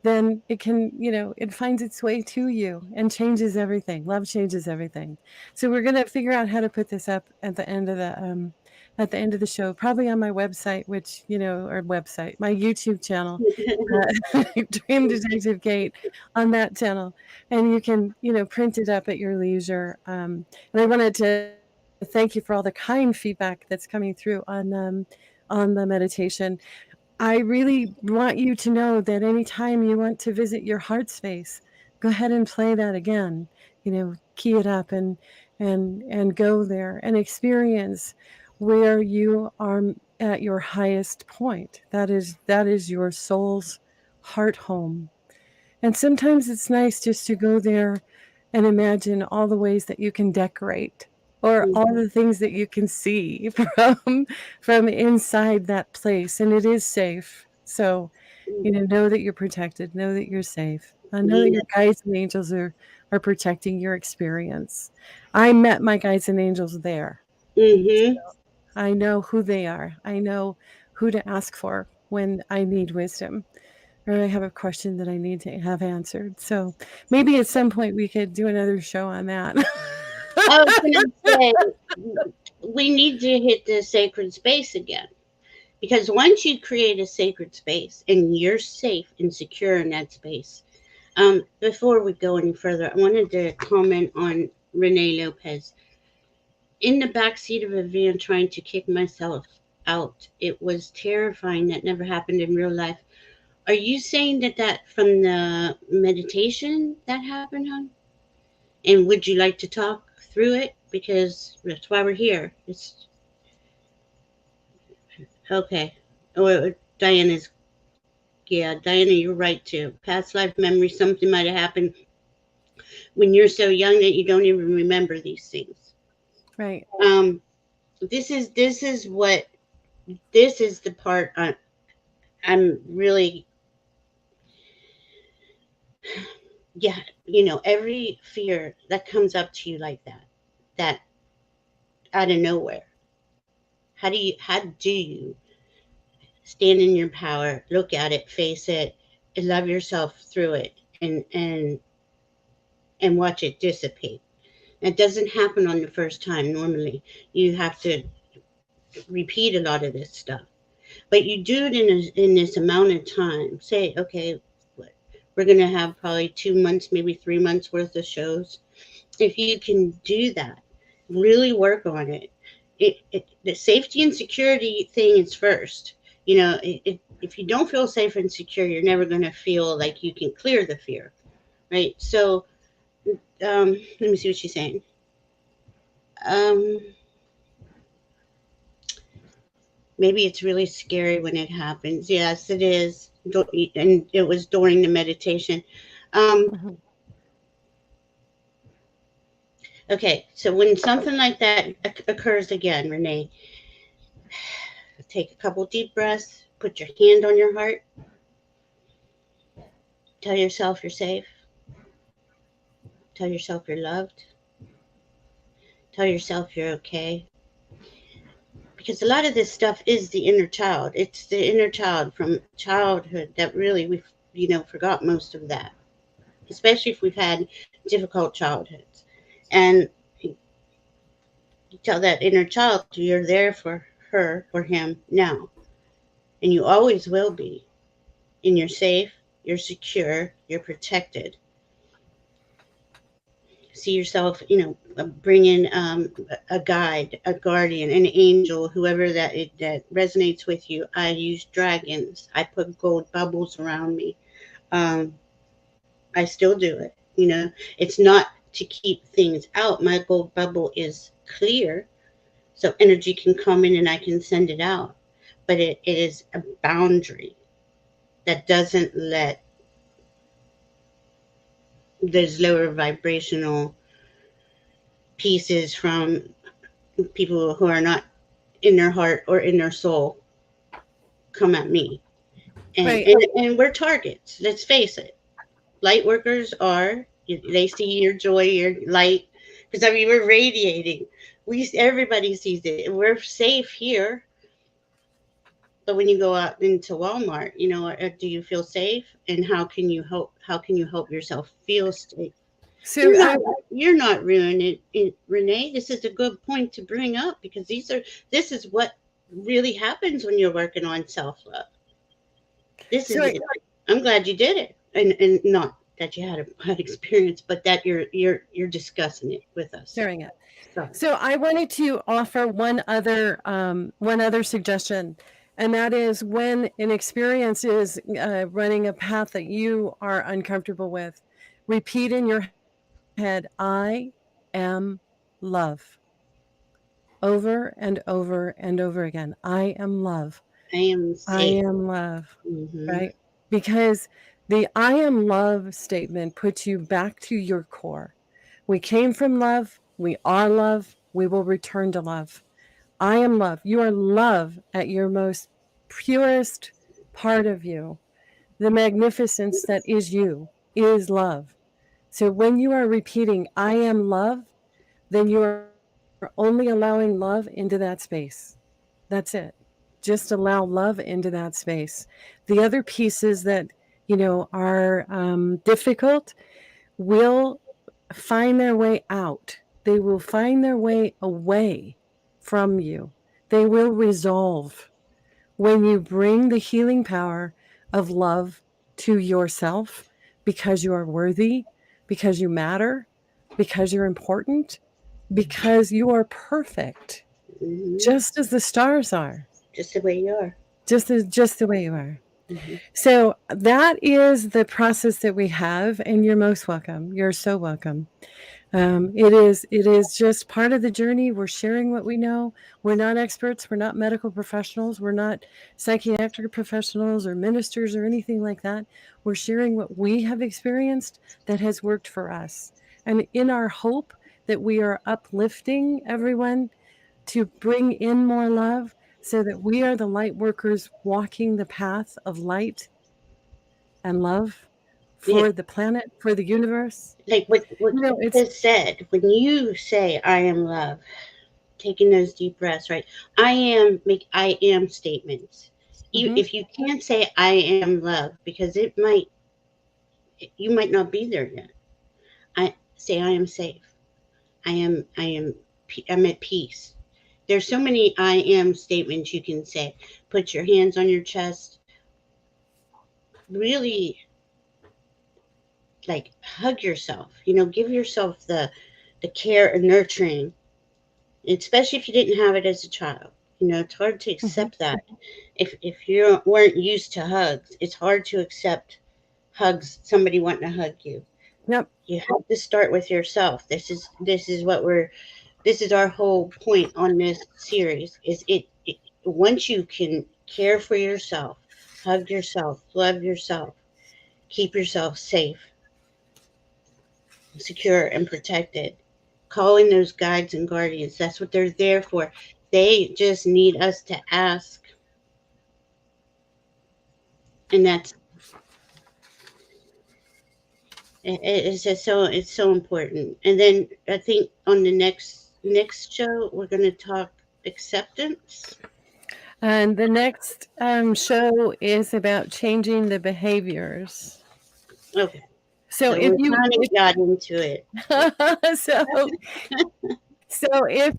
Then it can, it finds its way to you and changes everything. Love changes everything. So we're going to figure out how to put this up at the end of the show, probably on my website, my YouTube channel, Dream Detective Kate, on that channel, and you can, print it up at your leisure. And I wanted to thank you for all the kind feedback that's coming through on the meditation. I really want you to know that anytime you want to visit your heart space, go ahead and play that again. Key it up and go there and experience where you are at your highest point. That is your soul's heart home. And sometimes it's nice just to go there and imagine all the ways that you can decorate, or all the things that you can see from inside that place. And it is safe. So, know that you're protected, know that you're safe. Know that your guides and angels are protecting your experience. I met my guides and angels there. Mm-hmm. So I know who they are. I know who to ask for when I need wisdom, or I have a question that I need to have answered. So maybe at some point we could do another show on that. I was going to say, we need to hit the sacred space again. Because once you create a sacred space and you're safe and secure in that space, before we go any further, I wanted to comment on Renee Lopez. In the backseat of a van trying to kick myself out. It was terrifying. That never happened in real life. Are you saying that from the meditation that happened, hon? And would you like to talk through it? Because that's why we're here. It's okay. Oh, Diana, you're right too. Past life memory, something might have happened when you're so young that you don't even remember these things. Right. This is the part I'm really, every fear that comes up to you like that out of nowhere. How do you stand in your power, look at it, face it, and love yourself through it, and watch it dissipate? It doesn't happen on the first time. Normally, you have to repeat a lot of this stuff, but you do it in this amount of time. Say, okay, we're going to have probably 2 months, maybe 3 months worth of shows. If you can do that, really work on it, the safety and security thing is first. You know, if you don't feel safe and secure, you're never going to feel like you can clear the fear, right? So, let me see what she's saying. Um, Maybe it's really scary when it happens. Yes, it is. And it was during the meditation. Um, Mhm. okay, so when something like that occurs again, Renee, take a couple deep breaths, put your hand on your heart, tell yourself you're safe, tell yourself you're loved, tell yourself you're okay. Because a lot of this stuff is the inner child. It's the inner child from childhood that really we've, forgot most of that, especially if we've had difficult childhoods. And you tell that inner child you're there for her or him now, and you always will be. And you're safe, you're secure, you're protected. See yourself, bring in a guide, a guardian, an angel, whoever that resonates with you. I use dragons. I put gold bubbles around me. Um, I still do it. It's not to keep things out. My gold bubble is clear, so energy can come in and I can send it out. But it is a boundary that doesn't let those lower vibrational pieces from people who are not in their heart or in their soul come at me. And Right. and, and we're targets. Let's face it. Light workers are. They see your joy, your light, because I mean we're radiating. Everybody sees it. We're safe here, but when you go out into Walmart, do you feel safe? And how can you help? How can you help yourself feel safe? So You're not I you're not ruining it, Renee. This is a good point to bring up because this is what really happens when you're working on self love. This so is I, it. I'm glad you did it, and not that you had a bad experience, but that you're discussing it with us. sharing it. So So I wanted to offer one other suggestion, and that is when an experience is running a path that you are uncomfortable with, repeat in your head, "I am love," over and over and over again. I am love. I am I safe. am love. Hmm. Right? Because the I am love statement puts you back to your core. We came from love. We are love. We will return to love. I am love. You are love at your most purest part of you. The magnificence that is you is love. So when you are repeating, I am love, then you are only allowing love into that space. That's it. Just allow love into that space. The other pieces that, are difficult will find their way out. They will find their way away from you. They will resolve when you bring the healing power of love to yourself because you are worthy, because you matter, because you're important, because you are perfect, Hmm. just as the stars are, Just the way you are. just the way you are. Hmm. So that is the process that we have, and you're most welcome. You're so welcome. It is just part of the journey. We're sharing what we know. We're not experts. We're not medical professionals. We're not psychiatric professionals or ministers or anything like that. We're sharing what we have experienced that has worked for us, and in our hope that we are uplifting everyone to bring in more love so that we are the light workers walking the path of light and love Yeah. for the planet, for the universe. Like what you It's just said, when you say I am love, taking those deep breaths, right? I am statements. mhm. If you can't say I am love, because you might not be there yet. I say I am safe. I'm at peace. There's so many I am statements you can say. Put your hands on your chest. Really, like, hug yourself. Give yourself the care and nurturing especially if you didn't have it as a child. It's hard to Mhm. accept that. If you weren't used to hugs, it's hard to accept hugs, somebody wanting to hug you. Yep. You have to start with yourself. This is our whole point on this series, is it once you can care for yourself, hug yourself, love yourself, keep yourself safe, secure, and protected. Calling those guides and guardians, that's what they're there for. They just need us to ask, and it's just so important. And then I think on the next show we're going to talk acceptance. And the next show is about changing the behaviors. Okay, So so if we you kind of got into it. so so if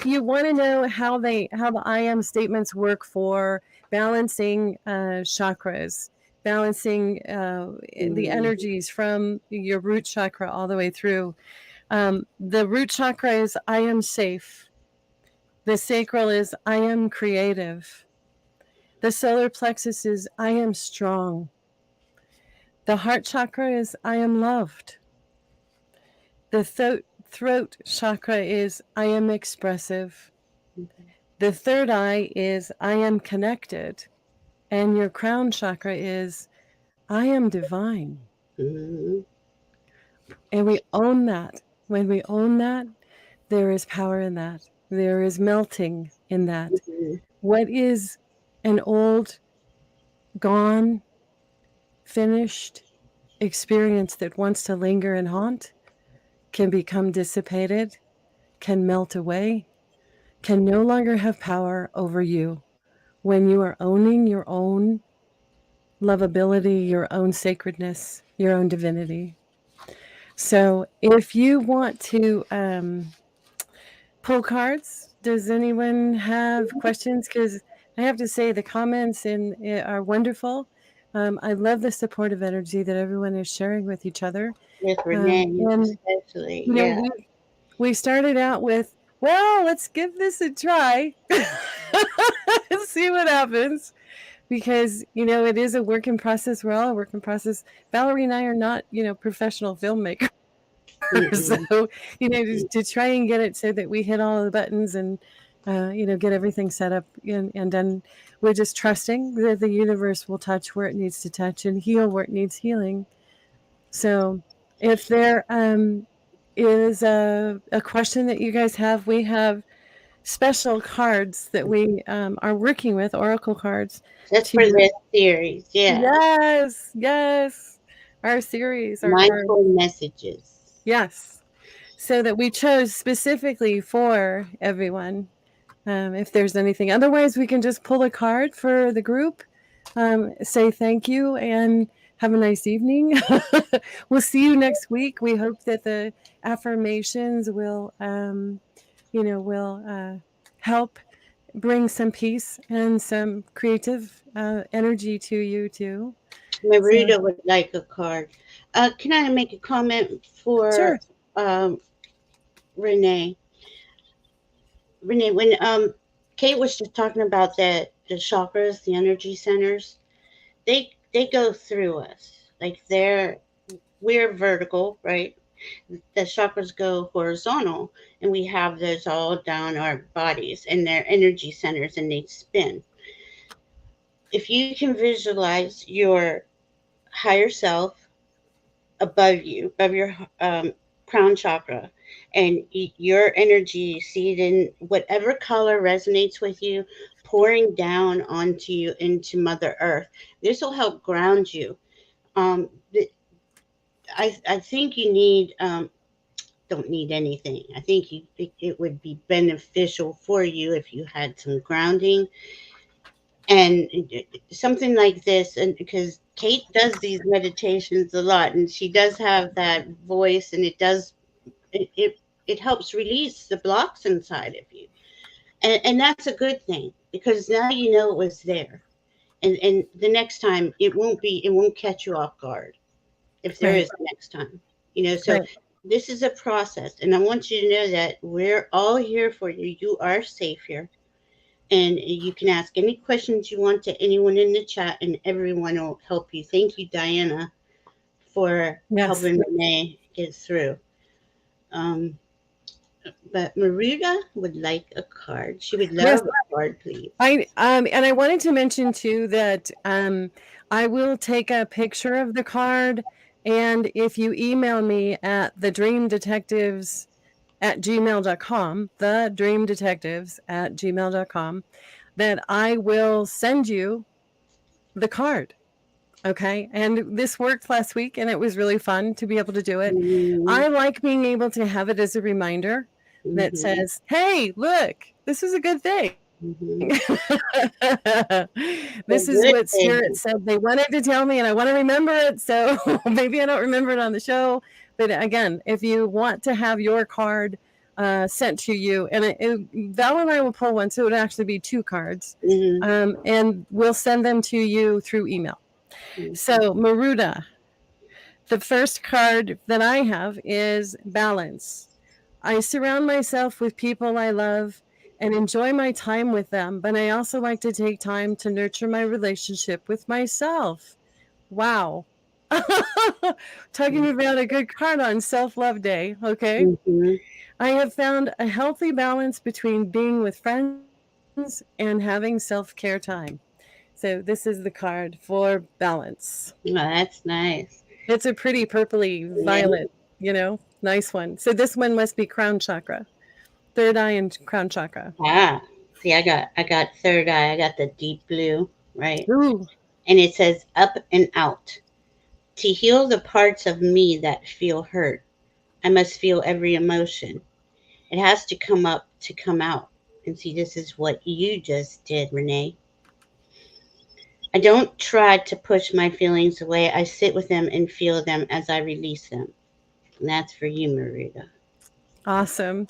you want to know how the I am statements work for balancing chakras, balancing the Mm, energies from your root chakra all the way through. The root chakra is I am safe. The sacral is I am creative. The solar plexus is I am strong. The heart chakra is I am loved. The throat chakra is I am expressive. The third eye is I am connected. And your crown chakra is I am divine. mm, And we own that. When we own that, there is power in that. There is melting in that. mm, What is an old, gone, finished experience that wants to linger and haunt can become dissipated, can melt away, can no longer have power over you when you are owning your own lovability, your own sacredness, your own divinity. So, if you want to pull cards, does anyone have questions? Because I have to say the comments are wonderful. I love the supportive energy that everyone is sharing with each other. with Renee, And especially. you know, Yeah. we started out with, well, let's give this a try and see what happens. Because it is a work in process. We're all a work in process. Valerie and I are not professional filmmakers. Mm-mm. So to try and get it so that we hit all of the buttons and get everything set up and done, we're just trusting that the universe will touch where it needs to touch and heal where it needs healing. So if there is a question that you guys have, we have special cards that we are working with, oracle cards, Just to for this series, yeah. yes, our series are Mindful messages. yes, so that we chose specifically for everyone. If there's anything, otherwise we can just pull a card for the group, say thank you, and have a nice evening. We'll see you next week. We hope that the affirmations will help bring some peace and some creative energy to you too. So Maruda would like a card. Can I make a comment for sure. um, Renee? Renee, when Kate was just talking about the chakras, the energy centers, they go through us. Like we're vertical, right? The chakras go horizontal, and we have those all down our bodies, and they're energy centers, and they spin. If you can visualize your higher self above you, above your crown chakra, and your energy, see it in whatever color resonates with you, pouring down onto you into Mother Earth. This will help ground you. Um, I think you don't need anything. I think it would be beneficial for you if you had some grounding and something like this. And because Kate does these meditations a lot, and she does have that voice, and it helps release the blocks inside of you, and that's a good thing, because now you know it was there, and the next time it won't catch you off guard, if there Right, is a next time. So right. this is a process, and I want you to know that we're all here for you. You are safe here, and you can ask any questions you want to anyone in the chat, and everyone will help you. Thank you, Diana, for Yes. helping Renee get through. Um, but Maruda would like a card. She would Yes. love a card, please. And I wanted to mention too that I will take a picture of the card, and if you email me at thedreamdetectives@gmail.com, thedreamdetectives@gmail.com, that I will send you the card. Okay. And this worked last week and it was really fun to be able to do it. Mm-hmm. I like being able to have it as a reminder that Mm-hmm. says, hey, look, this is a good thing. Mm-hmm. This A is good what Spirit thing. said they wanted to tell me, and I want to remember it. So maybe I don't remember it on the show. But again, if you want to have your card sent to you, and Val and I will pull one, so it would actually be 2 cards, Mm-hmm. and we'll send them to you through email. Mm-hmm. So, Maruda, the first card that I have is balance. I surround myself with people I love and enjoy my time with them, but I also like to take time to nurture my relationship with myself. Wow. Talking about a good card on Self Love Day. Okay. Mm-hmm. I have found a healthy balance between being with friends and having self care time. So, this is the card for balance. Oh, that's nice. It's a pretty purpley Yeah. violet, nice one. So, this one must be crown chakra, third eye and crown chakra. Ah, see, I got third eye. I got the deep blue, right? Ooh, And it says up and out. To heal the parts of me that feel hurt, I must feel every emotion. It has to come up to come out. And see, this is what you just did, Renee. I don't try to push my feelings away. I sit with them and feel them as I release them. And that's for you, Marita. awesome.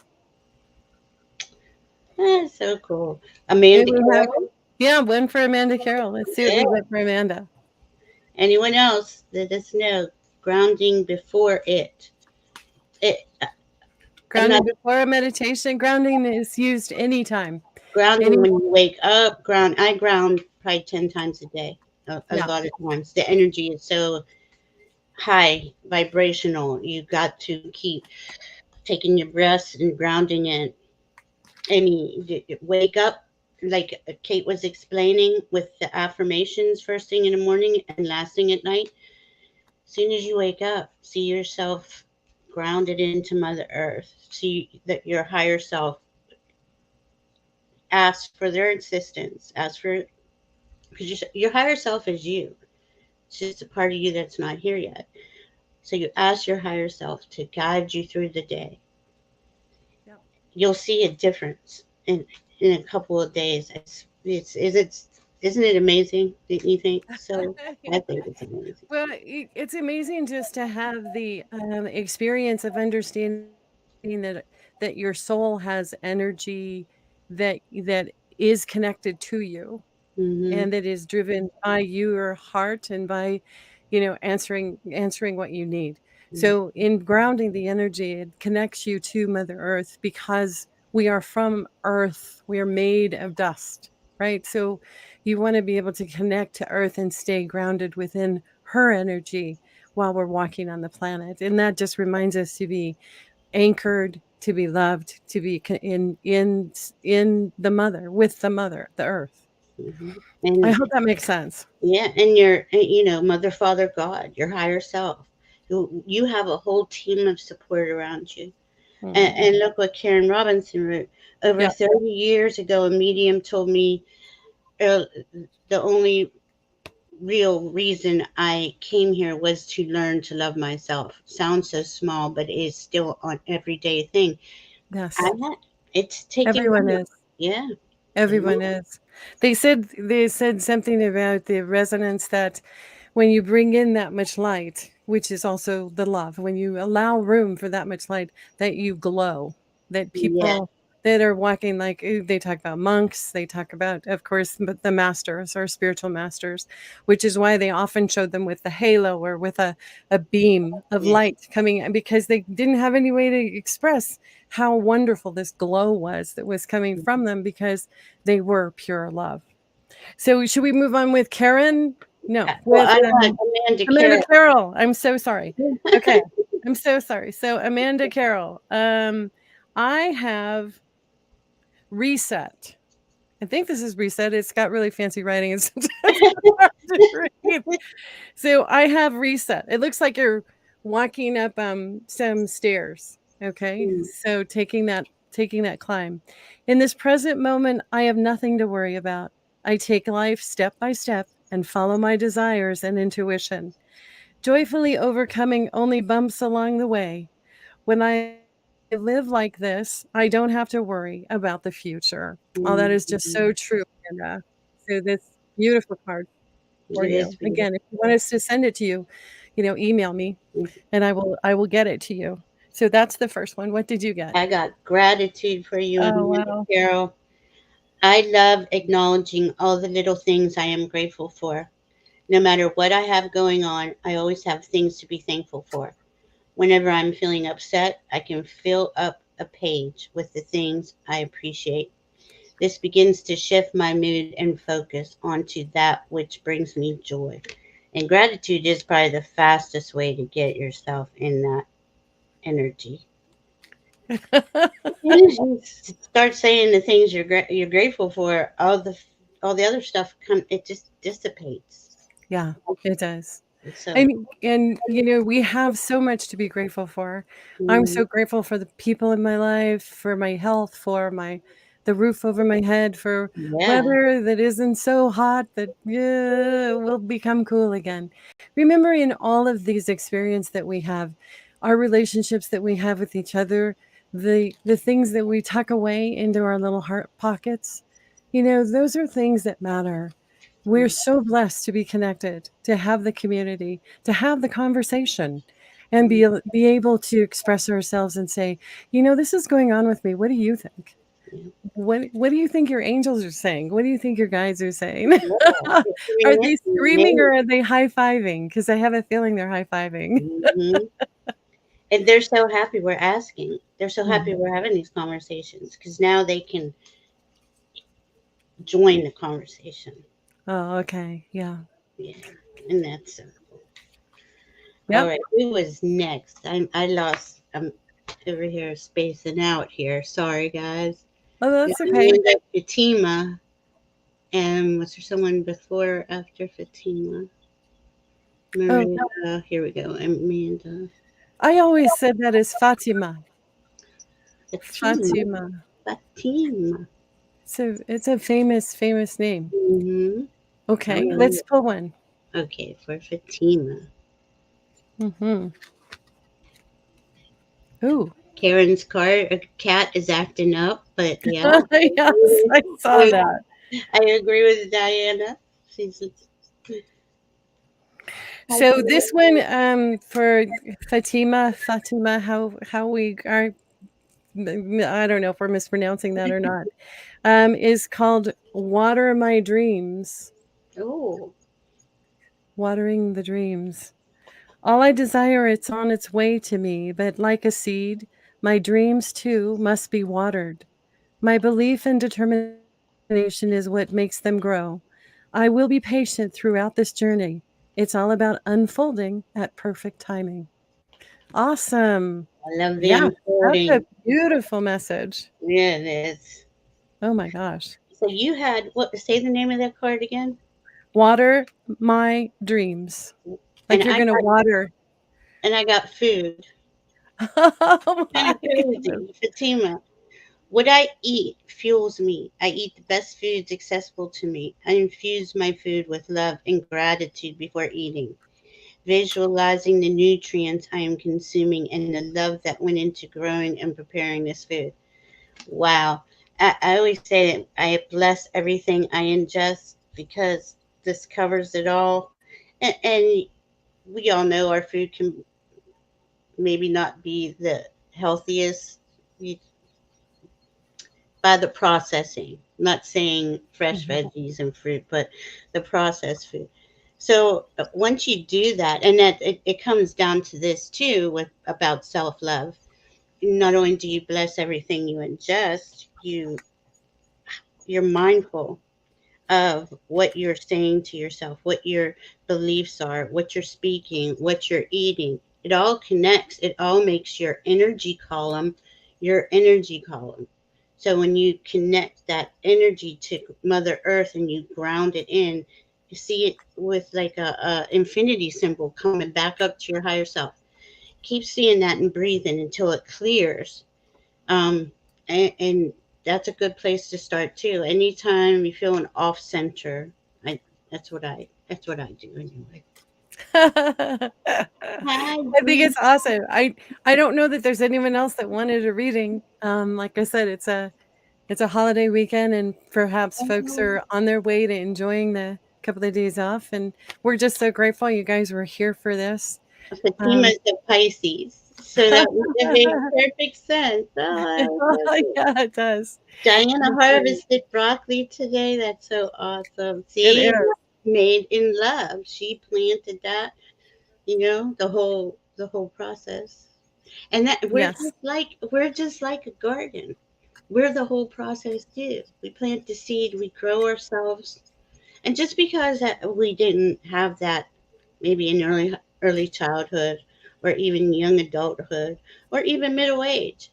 That's so cool. And Amanda we have, Carroll? yeah, one for Amanda Carroll. Let's see what Yeah. we get for Amanda. Anyone else? Let us know. Grounding before it. It. I'm not Grounding before a meditation. Grounding is used anytime. grounding Any, when you wake up. Ground. I ground probably 10 times a day. A yeah. lot of times. The energy is so high vibrational. You got to keep taking your breaths and grounding in. Wake up like Kate was explaining with the affirmations first thing in the morning and last thing at night. As soon as you wake up, see yourself grounded into Mother Earth. See that your higher self, ask for their assistance. Ask for, because your higher self is you. It's just a part of you that's not here yet. So you ask your higher self to guide you through the day. Yep. You'll see a difference in a couple of days. Isn't it amazing? Didn't you think so? I think it's amazing. Well, it's amazing just to have the experience of understanding that your soul has energy that is connected to you, Mhm. and that is driven by your heart and by answering what you need. So in grounding the energy, it connects you to Mother Earth, because we are from Earth, we are made of dust, right? So you want to be able to connect to Earth and stay grounded within her energy while we're walking on the planet, and that just reminds us to be anchored, to be loved, to be in the mother, with the mother, the Earth. Mhm. I And hope that makes sense. yeah, and your, Mother, Father, God, your higher self. You have a whole team of support around you. Mm. And look what Karen Robinson wrote. Over Yeah. 30 years ago, a medium told me, uh, the only real reason I came here was to learn to love myself. Sounds so small, but it is still an everyday thing. I Yes. It's taking Everyone root. is. Yeah. Everyone is. They said something about the resonance, that when you bring in that much light, which is also the love, when you allow room for that much light, that you glow, that Yeah. people that are walking like they talk about monks, they talk about, of course, the masters or spiritual masters, which is why they often showed them with the halo or with a beam of Yes. light coming in, because they didn't have any way to express how wonderful this glow was that was coming from them, because they were pure love. So should we move on with Karen? No, Well, with I want Amanda Amanda Carroll. Carroll. I'm so sorry. Okay. I'm so sorry. So Amanda Carroll. I have reset. I think this is reset. It's got really fancy writing and sometimes it's hard to read. So I have reset. It looks like you're walking up some stairs. Okay. Mm, So taking that climb. In this present moment, I have nothing to worry about. I take life step by step and follow my desires and intuition, joyfully overcoming only bumps along the way. When I live like this, I don't have to worry about the future. Oh, that is just mm, so true, Amanda. So this beautiful card for it is you. beautiful. Again, if you want us to send it to you, email me and I will get it to you. So that's the first one. What did you get? I got gratitude for you, Oh, Amanda wow. Carroll. I love acknowledging all the little things I am grateful for. No matter what I have going on, I always have things to be thankful for. Whenever I'm feeling upset, I can fill up a page with the things I appreciate. This begins to shift my mood and focus onto that which brings me joy. And gratitude is probably the fastest way to get yourself in that energy. As soon as you start saying the things you're grateful for, all the other stuff it just dissipates. Yeah, it does. So And we have so much to be grateful for. I'm mm, so grateful for the people in my life, for my health, for the roof over my head, for yeah, weather that isn't so hot that will become cool again. Remember, in all of these experiences that we have, our relationships that we have with each other, the things that we tuck away into our little heart pockets, those are things that matter. We're so blessed to be connected, to have the community, to have the conversation, and be able to express ourselves and say, this is going on with me. What do you think? yeah, What do you think your angels are saying? What do you think your guides are saying? yeah. It's Are doing they this screaming and or are they high-fiving? Because I have a feeling they're high-fiving. hmm and they're so happy we're asking. They're so happy Mhm. we're having these conversations because now they can join the conversation. Oh, okay. Yeah. Yeah, and that's so cool. All Yep. right. Who was next? I lost. I'm over here spacing out here. Sorry, guys. Oh, Yeah, that's okay. Amanda Fatima. And was there someone before or after Fatima? Oh, Miranda. Here we go. Amanda. I always said that as Fatima. Fatima. Fatima. Fatima. So it's a famous, famous name. Mm-hmm. All Okay, let's right. pull one. Okay, for Fatima. Mhm. Ooh. Karen's cat is acting up, but yeah, Yes, I saw I, that. I agree with Diana. She's So this one, for Fatima, how we are, I don't know if we're mispronouncing that or not, is called "Water My Dreams," oh, watering the dreams. All I desire, it's on its way to me, but like a seed, my dreams too must be watered. My belief and determination is what makes them grow. I will be patient throughout this journey. It's all about unfolding at perfect timing. Awesome. I love the Yeah, that's a unfolding. beautiful message. Yeah, it is. Oh my gosh. So you had what? Say the name of that card again. Water my dreams. And Like you're going to water. I got food. Oh Kind my of crazy, Fatima. What I eat fuels me. I eat the best foods accessible to me. I infuse my food with love and gratitude before eating, visualizing the nutrients I am consuming and the love that went into growing and preparing this food. Wow. I always say that I bless everything I ingest because this covers it all. And we all know our food can maybe not be the healthiest. by the processing. I'm not saying fresh veggies and fruit, but the processed food. So once you do that, and that it comes down to this too, with about self love. Not only do you bless everything you ingest, you're mindful of what you're saying to yourself, what your beliefs are, what you're speaking, what you're eating. It all connects. It all makes your energy column. So when you connect that energy to Mother Earth and you ground it in, you see it with like a infinity symbol coming back up to your higher self. Keep seeing that and breathing until it clears. And that's a good place to start too. Anytime you feel an off center, I that's what I do anyway. I Hi, think Bree. it's awesome. I don't know that there's anyone else that wanted a reading. Like I said, it's a holiday weekend, and perhaps folks are on their way to enjoying the couple of days off. And we're just so grateful you guys were here for this. Um, Fatima's a Pisces, so that makes perfect sense. Oh, that's so good. yeah, it does. Diana It does. harvested broccoli today. That's so awesome. It See, is. made in love. She planted that. The whole process. And that Yes, we're just like a garden. We're the whole process too. We plant the seed, we grow ourselves, and just because that we didn't have that maybe in early childhood, or even young adulthood, or even middle age,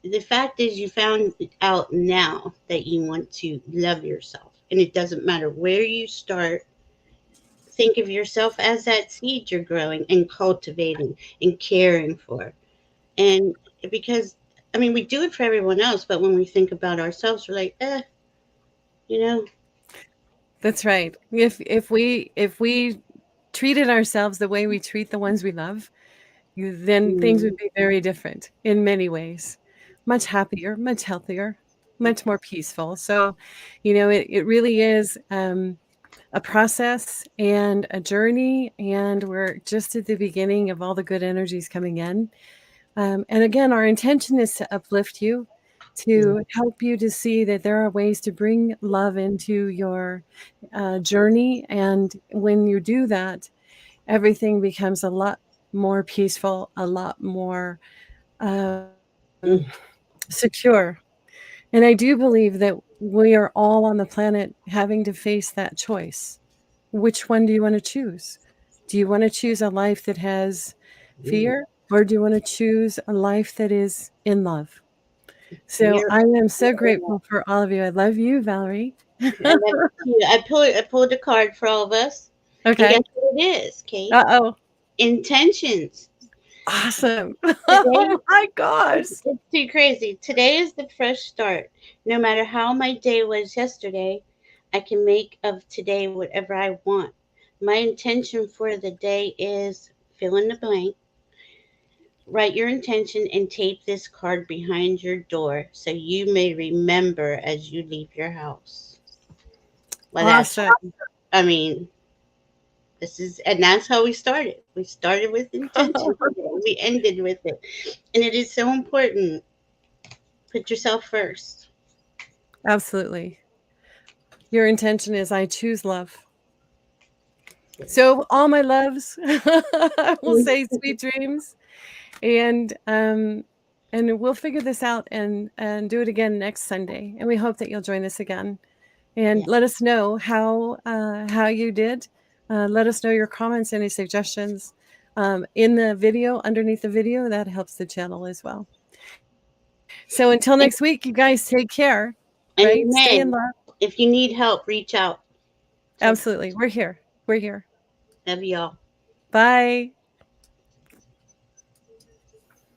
the fact is you found out now that you want to love yourself, and it doesn't matter where you start. Think of yourself as that seed you're growing and cultivating and caring for. And because, I mean, we do it for everyone else, but when we think about ourselves, we're like, you know, that's right. If we treated ourselves the way we treat the ones we love, then things would mm, be very different in many ways. Much happier, much healthier, much more peaceful. So, it really is a process and a journey, and we're just at the beginning of all the good energies coming in. And again, our intention is to uplift you, mm, to help you to see that there are ways to bring love into your journey. And when you do that, everything becomes a lot more peaceful, a lot more mm, secure. And I do believe that we are all on the planet having to face that choice. Which one do you want to choose? Do you want to choose a life that has mm. fear, or do you want to choose a life that is in love? So You're, I am so you're grateful for all of you. I love you, Valerie. I love it too. I pulled a card for all of us, and guess Okay. what it is, Kate? Uh-oh. Intentions. Awesome. Today, Oh my gosh. it's too crazy. Today is the fresh start. No matter how my day was yesterday, I can make of today whatever I want. My intention for the day is fill in the blank. Write your intention and tape this card behind your door so you may remember as you leave your house. Well, Awesome. I mean, and that's how we started. We started with intention today. We ended with it. And it is so important. Put yourself first. Absolutely. Your intention is I choose love. So all my loves, I will say sweet dreams, and we'll figure this out and do it again next Sunday. And we hope that you'll join us again and Yeah. let us know how you did. Let us know your comments, any suggestions in the video, underneath the video. That helps the channel as well. So until And, next week, you guys take care. and Right? Stay in amen. love. If you need help, reach out. So, Absolutely. We're here. We're here. love y'all. Bye.